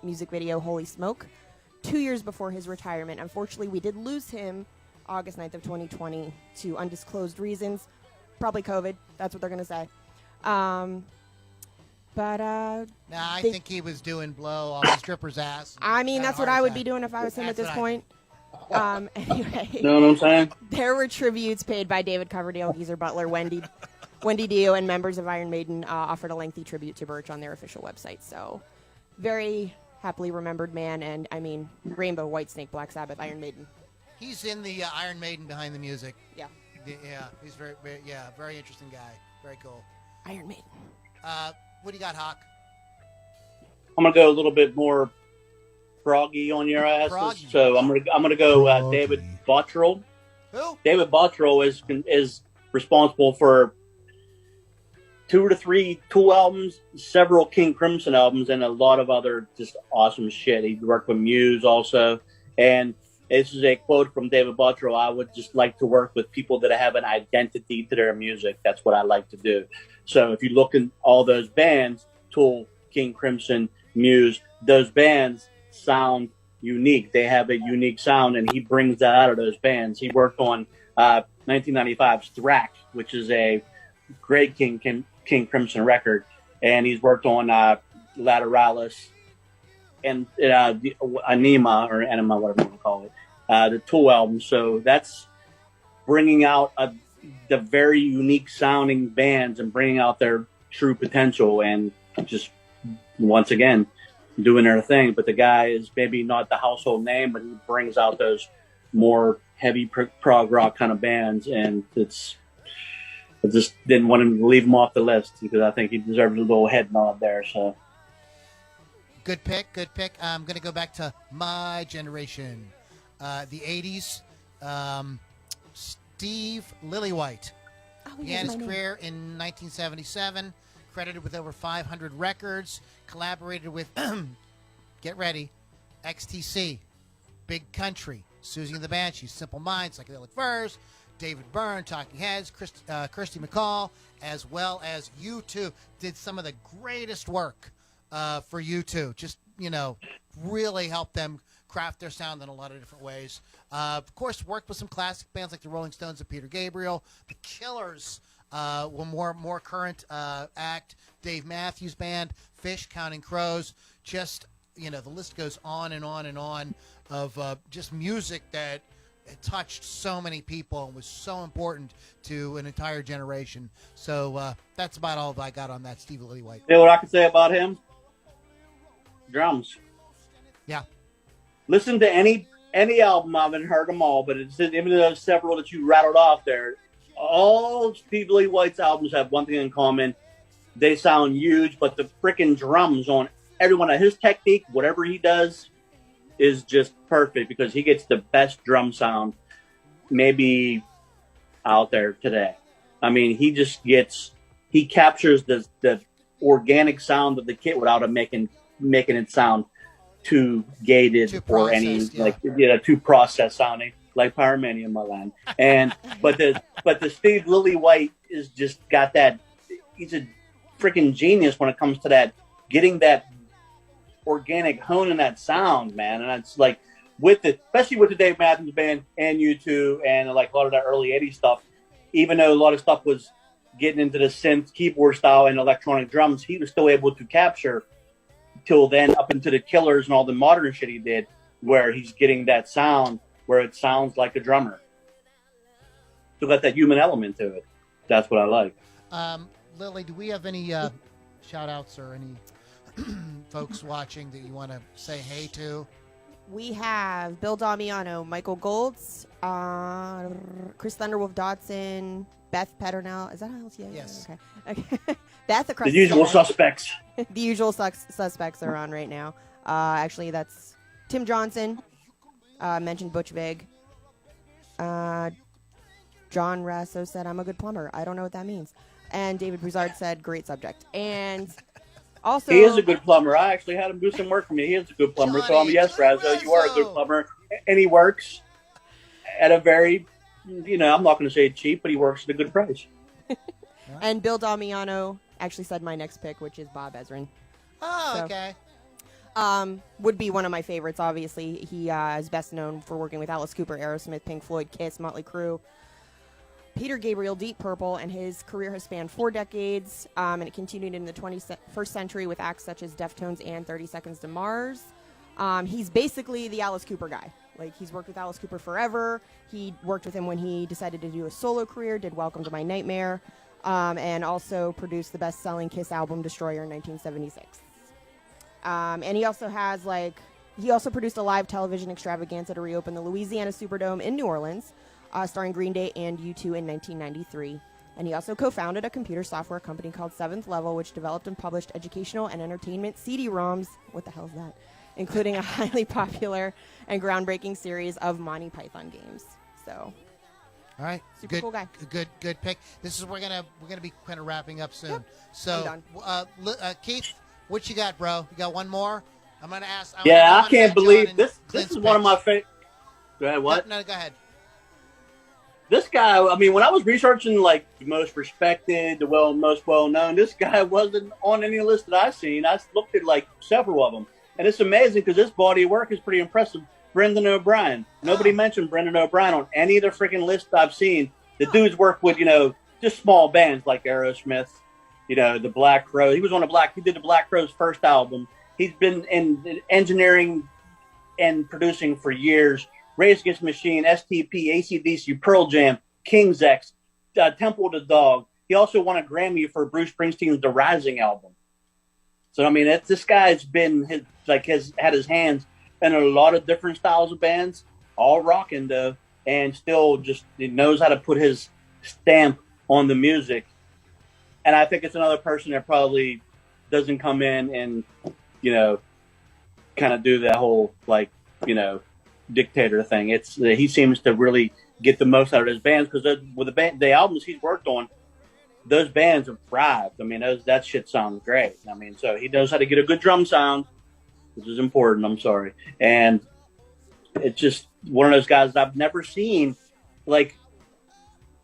music video, Holy Smoke, 2 years before his retirement. Unfortunately, we did lose him August 9th of 2020 to undisclosed reasons. Probably COVID. That's what they're going to say. I think he was doing blow off the stripper's ass. I mean, that's what I would be doing if I was him at this point. Anyway. You know what I'm saying? There were tributes paid by David Coverdale, Geezer Butler, Wendy Dio, and members of Iron Maiden offered a lengthy tribute to Birch on their official website. So, very happily remembered man, and I mean, Rainbow, White Snake, Black Sabbath, Iron Maiden. He's in the Iron Maiden behind the music. Yeah. Yeah, he's very interesting guy. Very cool. Iron Maiden. What do you got, Hawk? I'm gonna go a little bit more froggy on your asses. Froggy. So I'm gonna go David Bottrell. Who? David Bottrell is responsible for 2 to 3 Tool albums, several King Crimson albums, and a lot of other just awesome shit. He worked with Muse also. And this is a quote from David Bottrell: "I would just like to work with people that have an identity to their music. That's what I like to do." So if you look in all those bands, Tool, King Crimson, Muse, those bands sound unique. They have a unique sound, and he brings that out of those bands. He worked on 1995's Thrack, which is a great King Crimson record, and he's worked on Lateralis and the Anima, or Anima, whatever you want to call it, the Tool album. So that's bringing out the very unique sounding bands and bringing out their true potential, and just once again doing their thing. But the guy is maybe not the household name, but he brings out those more heavy prog rock kind of bands, and it's I just didn't want him to leave him off the list because I think he deserves a little head nod there. So Good pick. I'm going to go back to my generation, the 80s. Steve Lillywhite. Began his career in 1977, credited with over 500 records, collaborated with, get ready, XTC, Big Country, Susie and the Banshees, Simple Minds, Psychedelic Furs, David Byrne, Talking Heads, Kirsty MacColl, as well as U2. Did some of the greatest work for U2. Just, really helped them craft their sound in a lot of different ways. Of course, worked with some classic bands like the Rolling Stones and Peter Gabriel. The Killers were more current act. Dave Matthews Band, Fish, Counting Crows. Just, the list goes on and on and on of just music that touched so many people and was so important to an entire generation. So that's about all I got on that Steve Lillywhite. You know what I can say about him? Drums. Yeah. Listen to any album. I haven't heard them all, but it's even those several that you rattled off there. All Steve Lillywhite's albums have one thing in common: they sound huge, but the freaking drums on every one of his technique, whatever he does, is just perfect because he gets the best drum sound maybe out there today. I mean, he captures the organic sound of the kit without him making it sound too gated or any too processed sounding, like Pyromania, my land. And but the Steve Lillywhite is just got that. He's a freaking genius when it comes to that, getting that organic hone in that sound, man. And it's like especially with the Dave Matthews Band and U2 and like a lot of that early '80s stuff. Even though a lot of stuff was getting into the synth keyboard style and electronic drums, he was still able to capture till then up into the Killers and all the modern shit he did, where he's getting that sound where it sounds like a drummer. So got that human element to it. That's what I like. Lily, do we have any shout outs or any folks watching that you want to say hey to? We have Bill Damiano, Michael Goltz, Chris Thunderwolf Dotson, Beth Peternell. Is that how else? Yeah. Yes. Okay. Beth across the usual suspects. The usual suspects are on right now. Actually, that's Tim Johnson. Mentioned Butch Vig. John Rasso said, "I'm a good plumber." I don't know what that means. And David Broussard said, "Great subject." And also, he is a good plumber. I actually had him do some work for me. He is a good plumber. So I'm yes, Razzo, you are a good plumber, and he works at a very, I'm not going to say cheap, but he works at a good price. And Bill Damiano actually said my next pick, which is Bob Esrin. Oh, okay. Would be one of my favorites, obviously. He is best known for working with Alice Cooper, Aerosmith, Pink Floyd, Kiss, Motley Crue, Peter Gabriel, Deep Purple, and his career has spanned 4 decades, and it continued in the 21st century with acts such as Deftones and 30 Seconds to Mars. He's basically the Alice Cooper guy. Like, he's worked with Alice Cooper forever. He worked with him when he decided to do a solo career, did Welcome to My Nightmare, and also produced the best-selling Kiss album, Destroyer, in 1976. And he also has, he also produced a live television extravaganza to reopen the Louisiana Superdome in New Orleans, starring Green Day and U2 in 1993. And he also co-founded a computer software company called Seventh Level, which developed and published educational and entertainment CD-ROMs. What the hell is that? Including a highly popular and groundbreaking series of Monty Python games. So, all right, super cool guy. Good pick. This is we're gonna be kind of wrapping up soon. Yep. So, Keith, what you got, bro? You got one more? I'm gonna ask. I can't believe this. This is one of my favorite. Go ahead. What? No, go ahead. This guy, I mean, when I was researching the most respected, the most well-known, this guy wasn't on any list that I've seen. I looked at several of them. And it's amazing because this body of work is pretty impressive. Brendan O'Brien. Nobody mentioned Brendan O'Brien on any of the freaking lists I've seen. The dude's worked with, just small bands like Aerosmith, the Black Crowes. He did the Black Crowes' first album. He's been in engineering and producing for years. Rage Against the Machine, STP, AC/DC, Pearl Jam, King's X, Temple of the Dog. He also won a Grammy for Bruce Springsteen's The Rising album. So, I mean, this guy's been has had his hands in a lot of different styles of bands, all rocking though, and still just he knows how to put his stamp on the music. And I think it's another person that probably doesn't come in and, you know, kind of do that whole, like, you know, dictator thing. It's he seems to really get the most out of his bands, because with the albums he's worked on, those bands have thrived. I mean, that shit sounds great. I mean, so he knows how to get a good drum sound, which is important. I'm sorry. And it's just one of those guys that I've never seen, like,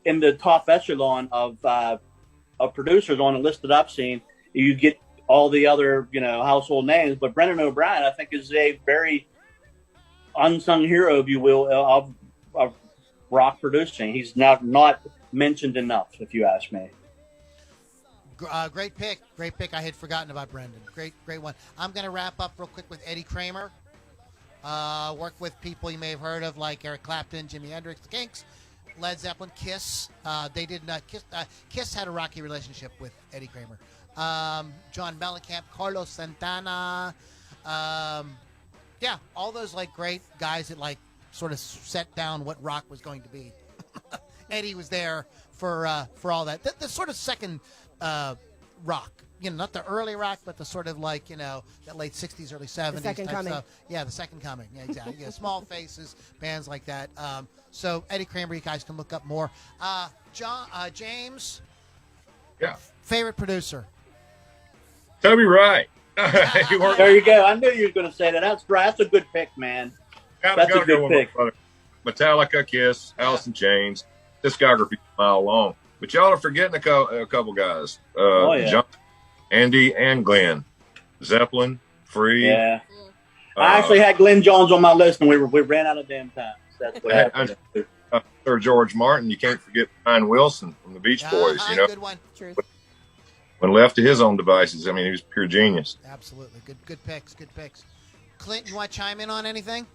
in the top echelon of producers on the list that I've seen. You get all the other, you know, household names, but Brendan O'Brien, I think, is a very unsung hero, if you will, of rock producing. He's not mentioned enough, if you ask me. Great pick. I had forgotten about Brendan. Great one. I'm going to wrap up real quick with Eddie Kramer. Worked with people you may have heard of, like Eric Clapton, Jimi Hendrix, The Kinks, Led Zeppelin, Kiss. They did not. Kiss had a rocky relationship with Eddie Kramer. John Mellencamp, Carlos Santana. Yeah, all those like great guys that like sort of set down what rock was going to be. Eddie was there for all that. The sort of second rock, you know, not the early rock, but the sort of like, you know, that late 60s, early 70s. The second type coming. stuff. Yeah, the second coming. Yeah, exactly. Yeah, Small Faces, bands like that. So Eddie Kramer, you guys can look up more. James. Yeah. Favorite producer. Toby Wright. There you go. I knew you were going to say that. That's right. That's a good pick, man. That's a good pick. Metallica, Kiss, Alice in Chains, discography a mile long. But y'all are forgetting a couple guys. John, Andy, and Glenn. Zeppelin, Free. Yeah. I actually had Glenn Jones on my list, and we ran out of damn time. That's what happened. Sir George Martin. You can't forget Brian Wilson from the Beach Boys. You know, good one. True. When left to his own devices, I mean, he was pure genius. Absolutely. Good picks. Clint, you want to chime in on anything?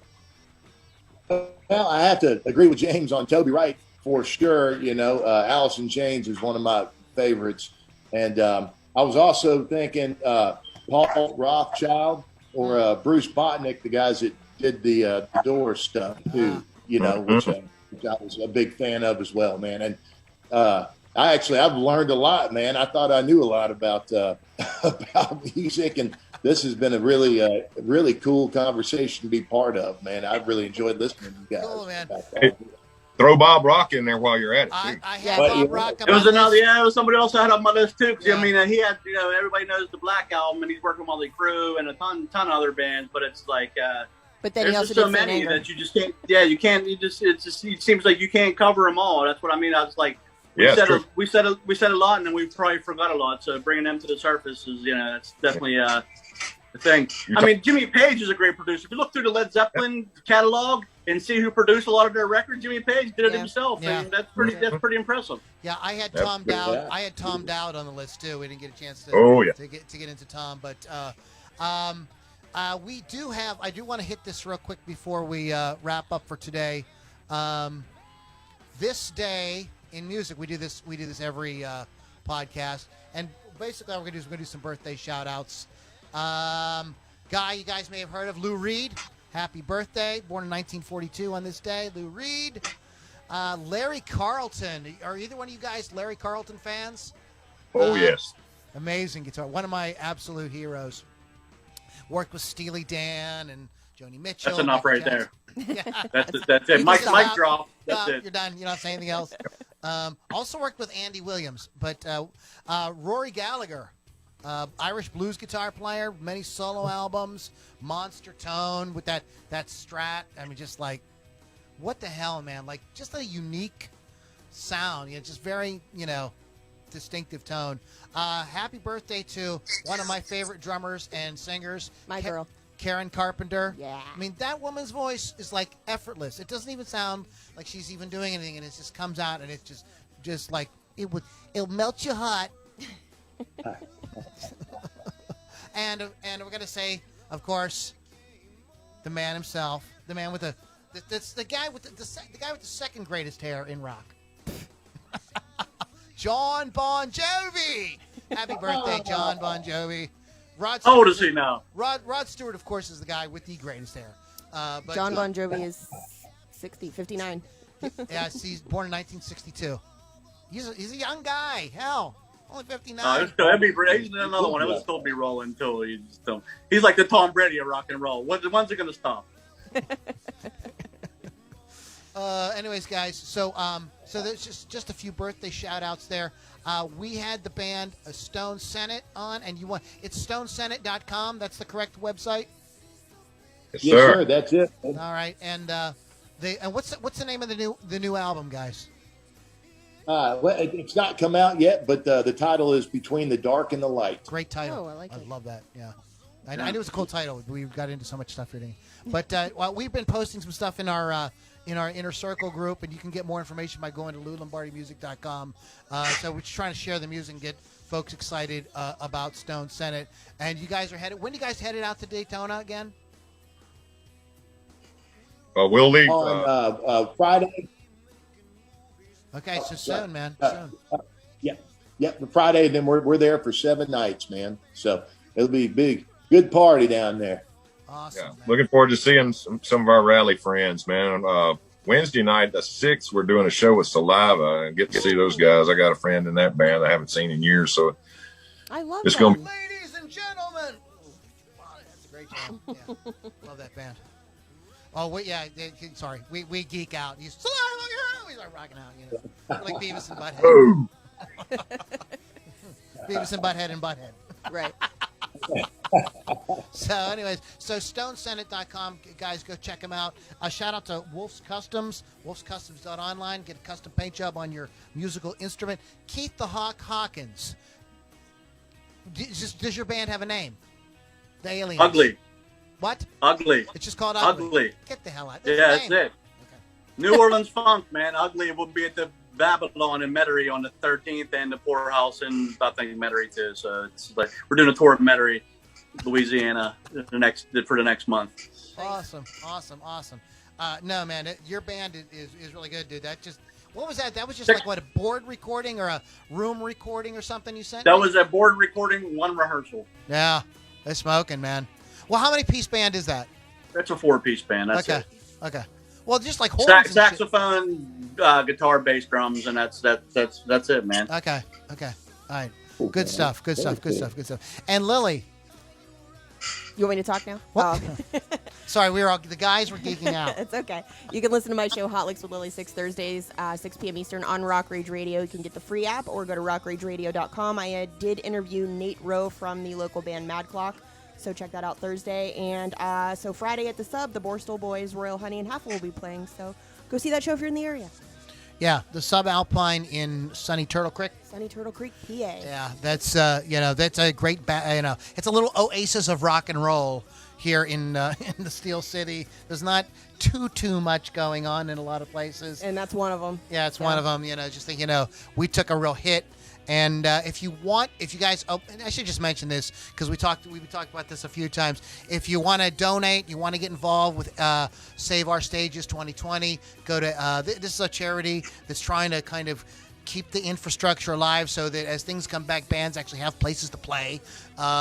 Well, I have to agree with James on Toby Wright for sure. You know, Alice in Chains is one of my favorites. And I was also thinking Paul Rothchild or Bruce Botnick, the guys that did the Doors stuff too, you know, which I was a big fan of as well, man. And I've learned a lot, man. I thought I knew a lot about music, and this has been a really cool conversation to be part of, man. I've really enjoyed listening to you guys. Cool, man. Hey, throw Bob Rock in there while you're at it, too. I had Bob Rock. It was somebody else I had on my list too. Because I mean, he had, you know, everybody knows the Black Album, and he's working with Motley Crue and a ton of other bands. But it's like, but then there's just so many that you just can't. Yeah, you can't. It seems like you can't cover them all. That's what I mean. I was like. We said a lot, and then we probably forgot a lot. So bringing them to the surface is, you know, that's definitely the thing. I mean, Jimmy Page is a great producer. If you look through the Led Zeppelin catalog and see who produced a lot of their records, Jimmy Page did it himself, and that's pretty impressive. Yeah, I had Tom Dowd. Yeah. I had Tom Dowd on the list too. We didn't get a chance to get into Tom, but we do have. I do want to hit this real quick before we wrap up for today. This day in music, we do this every podcast, and basically all we're gonna do some birthday shout outs. Guy you guys may have heard of, Lou Reed, happy birthday, born in 1942 on this day. Lou Reed. Larry Carlton, are either one of you guys Larry Carlton fans? Oh yes, amazing guitar, one of my absolute heroes. Worked with Steely Dan and Joni Mitchell. That's enough right there. Yeah. That's it. Mic drop. That's it. You're done. You're not saying anything else. Also worked with Andy Williams, but Rory Gallagher, Irish blues guitar player, many solo albums, monster tone with that Strat. I mean, just like, what the hell, man? Like, just a unique sound. You know, just very, you know, distinctive tone. Happy birthday to one of my favorite drummers and singers, my girl. Karen Carpenter. Yeah. I mean, that woman's voice is like effortless. It doesn't even sound like she's even doing anything, and it just comes out, and it's just like it'll melt your heart. and we're gonna say, of course, the man himself, the man with the guy with the guy with the second greatest hair in rock, John Bon Jovi. Happy birthday, John Bon Jovi. How old is he now? Rod Stewart, of course, is the guy with the greatest hair. But John Bon Jovi is 59. Yeah, he's born in 1962. He's a young guy. Hell, only 59. He's another one. It would still be rolling until he just don't. He's like the Tom Brady of rock and roll. When's it going to stop? Anyways, guys, so there's just a few birthday shout-outs there. We had the band Stone Senate on, and it's stonesenate.com. That's the correct website? Yes, Yes, sir. That's it. All right, and what's the name of the new album, guys? Well, it's not come out yet, but the title is Between the Dark and the Light. Great title. Oh, I like it. love that. Yeah. I knew it was a cool title. We got into so much stuff here. But we've been posting some stuff in our inner circle group, and you can get more information by going to LouLombardiMusic.com. So we're just trying to share the music and get folks excited about Stone Senate. And you guys are headed. When are you guys headed out to Daytona again? We'll leave On Friday. Okay, so soon, man. Soon. The Friday, then we're there for 7 nights, man. So it'll be a good party down there. Awesome. Yeah. Man. Looking forward to seeing some of our rally friends, man. Wednesday night, the 6th, we're doing a show with Saliva and get to see those guys. I got a friend in that band I haven't seen in years, so I love it's that. going to Ladies and gentlemen. Wow, that's a great job. Yeah. Love that band. Oh, sorry. We geek out. He's like rocking out, We're like Beavis and Butthead. Boom. Beavis and Butthead and Butthead. Right. So, anyways, stonesenate.com, guys, go check them out. Shout out to Wolf's Customs, wolfscustoms.online. Get a custom paint job on your musical instrument. Keith the Hawk Hawkins. Does your band have a name? The Aliens. Ugly. What? Ugly. It's just called Ugly. Ugly. Get the hell out. That's it. Okay. New Orleans Funk, man. Ugly will be at the Babylon in Metairie on the 13th, and the Poorhouse in, I think, Metairie too. So it's like we're doing a tour of Metairie, Louisiana, for the next month. Awesome. No, man, your band is really good, dude. What was that? That was just like what, a board recording or a room recording or something you sent? That was a board recording, 1 rehearsal. Yeah, they're smoking, man. Well, how many piece band is that? That's a 4-piece band. That's okay. it. Okay. Well, just like horns and saxophone, guitar, bass, drums, and that's it, man. shit. Okay. All right. Good stuff. And Lily. You want me to talk now? What? Oh. Sorry, the guys were geeking out. It's okay. You can listen to my show, Hot Licks with Lily, 6 Thursdays, 6 p.m. Eastern on Rock Rage Radio. You can get the free app or go to rockrageradio.com. I did interview Nate Rowe from the local band Mad Clock, so check that out Thursday. And so Friday at the Sub, the Borstal Boys, Royal Honey and Half will be playing. So go see that show if you're in the area. Yeah, the Subalpine in Sunny Turtle Creek. Sunny Turtle Creek, PA. Yeah, that's that's a great it's a little oasis of rock and roll here in the Steel City. There's not too much going on in a lot of places. And that's one of them. Yeah, it's one of them. Just think, we took a real hit. And if you guys, and I should just mention this because we've talked about this a few times. If you want to donate, you want to get involved with Save Our Stages 2020, go to, this is a charity that's trying to kind of keep the infrastructure alive so that as things come back, bands actually have places to play.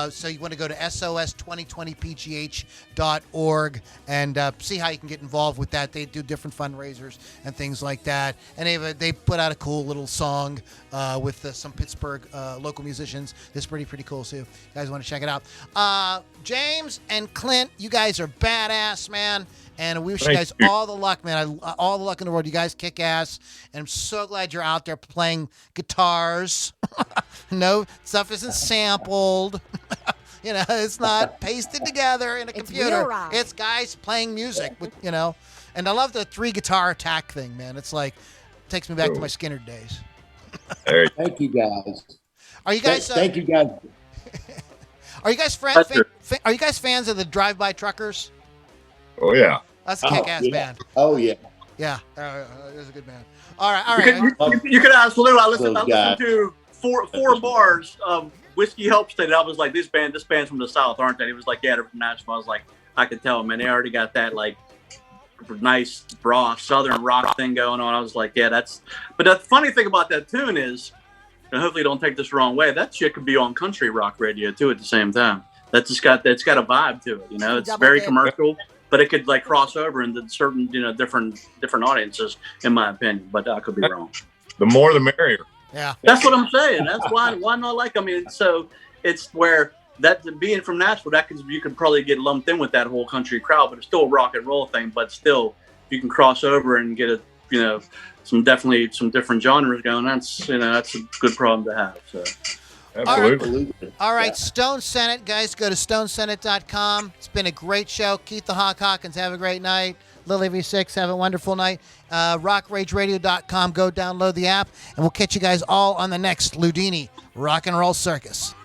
So you want to go to sos2020pgh.org and see how you can get involved with that. They do different fundraisers and things like that. And they put out a cool little song with some Pittsburgh local musicians. It's pretty cool. So if you guys want to check it out. James and Clint, you guys are badass, man. And we wish you guys all the luck, man. All the luck in the world. You guys kick ass. And I'm so glad you're out there playing guitars. No, stuff isn't sampled. It's not pasted together in a computer. Real rock. It's guys playing music, And I love the 3-guitar attack thing, man. It's like, takes me back to my Skinner days. Thank you, guys. Are you guys? Thank you, guys. Are you guys are you guys fans of the Drive-By Truckers? Oh yeah. That's a kick-ass band. Oh yeah. Yeah, it's a good band. All right. You could ask Lou. I listened guys. to four bars of Whiskey Help State. I was like, this band's from the South, aren't they? He was like, yeah, they're from Nashville. I was like, I could tell, man. They already got that like nice, raw Southern rock thing going on. I was like, yeah, that's. But the funny thing about that tune is, and hopefully don't take this the wrong way, that shit could be on country rock radio too at the same time. It's got a vibe to it. It's very commercial. But it could like cross over into certain, different audiences, in my opinion. But I could be wrong. The more, the merrier. Yeah. That's what I'm saying. That's why not like. I mean, so it's where that being from Nashville, you could probably get lumped in with that whole country crowd, but it's still a rock and roll thing. But still, you can cross over and get some different genres going. That's a good problem to have. So. Absolutely. All right, Stone Senate, guys, go to stonesenate.com. It's been a great show. Keith the Hawk Hawkins, have a great night. Lily V6, have a wonderful night. RockRageRadio.com, go download the app, and we'll catch you guys all on the next Loudini Rock and Roll Circus.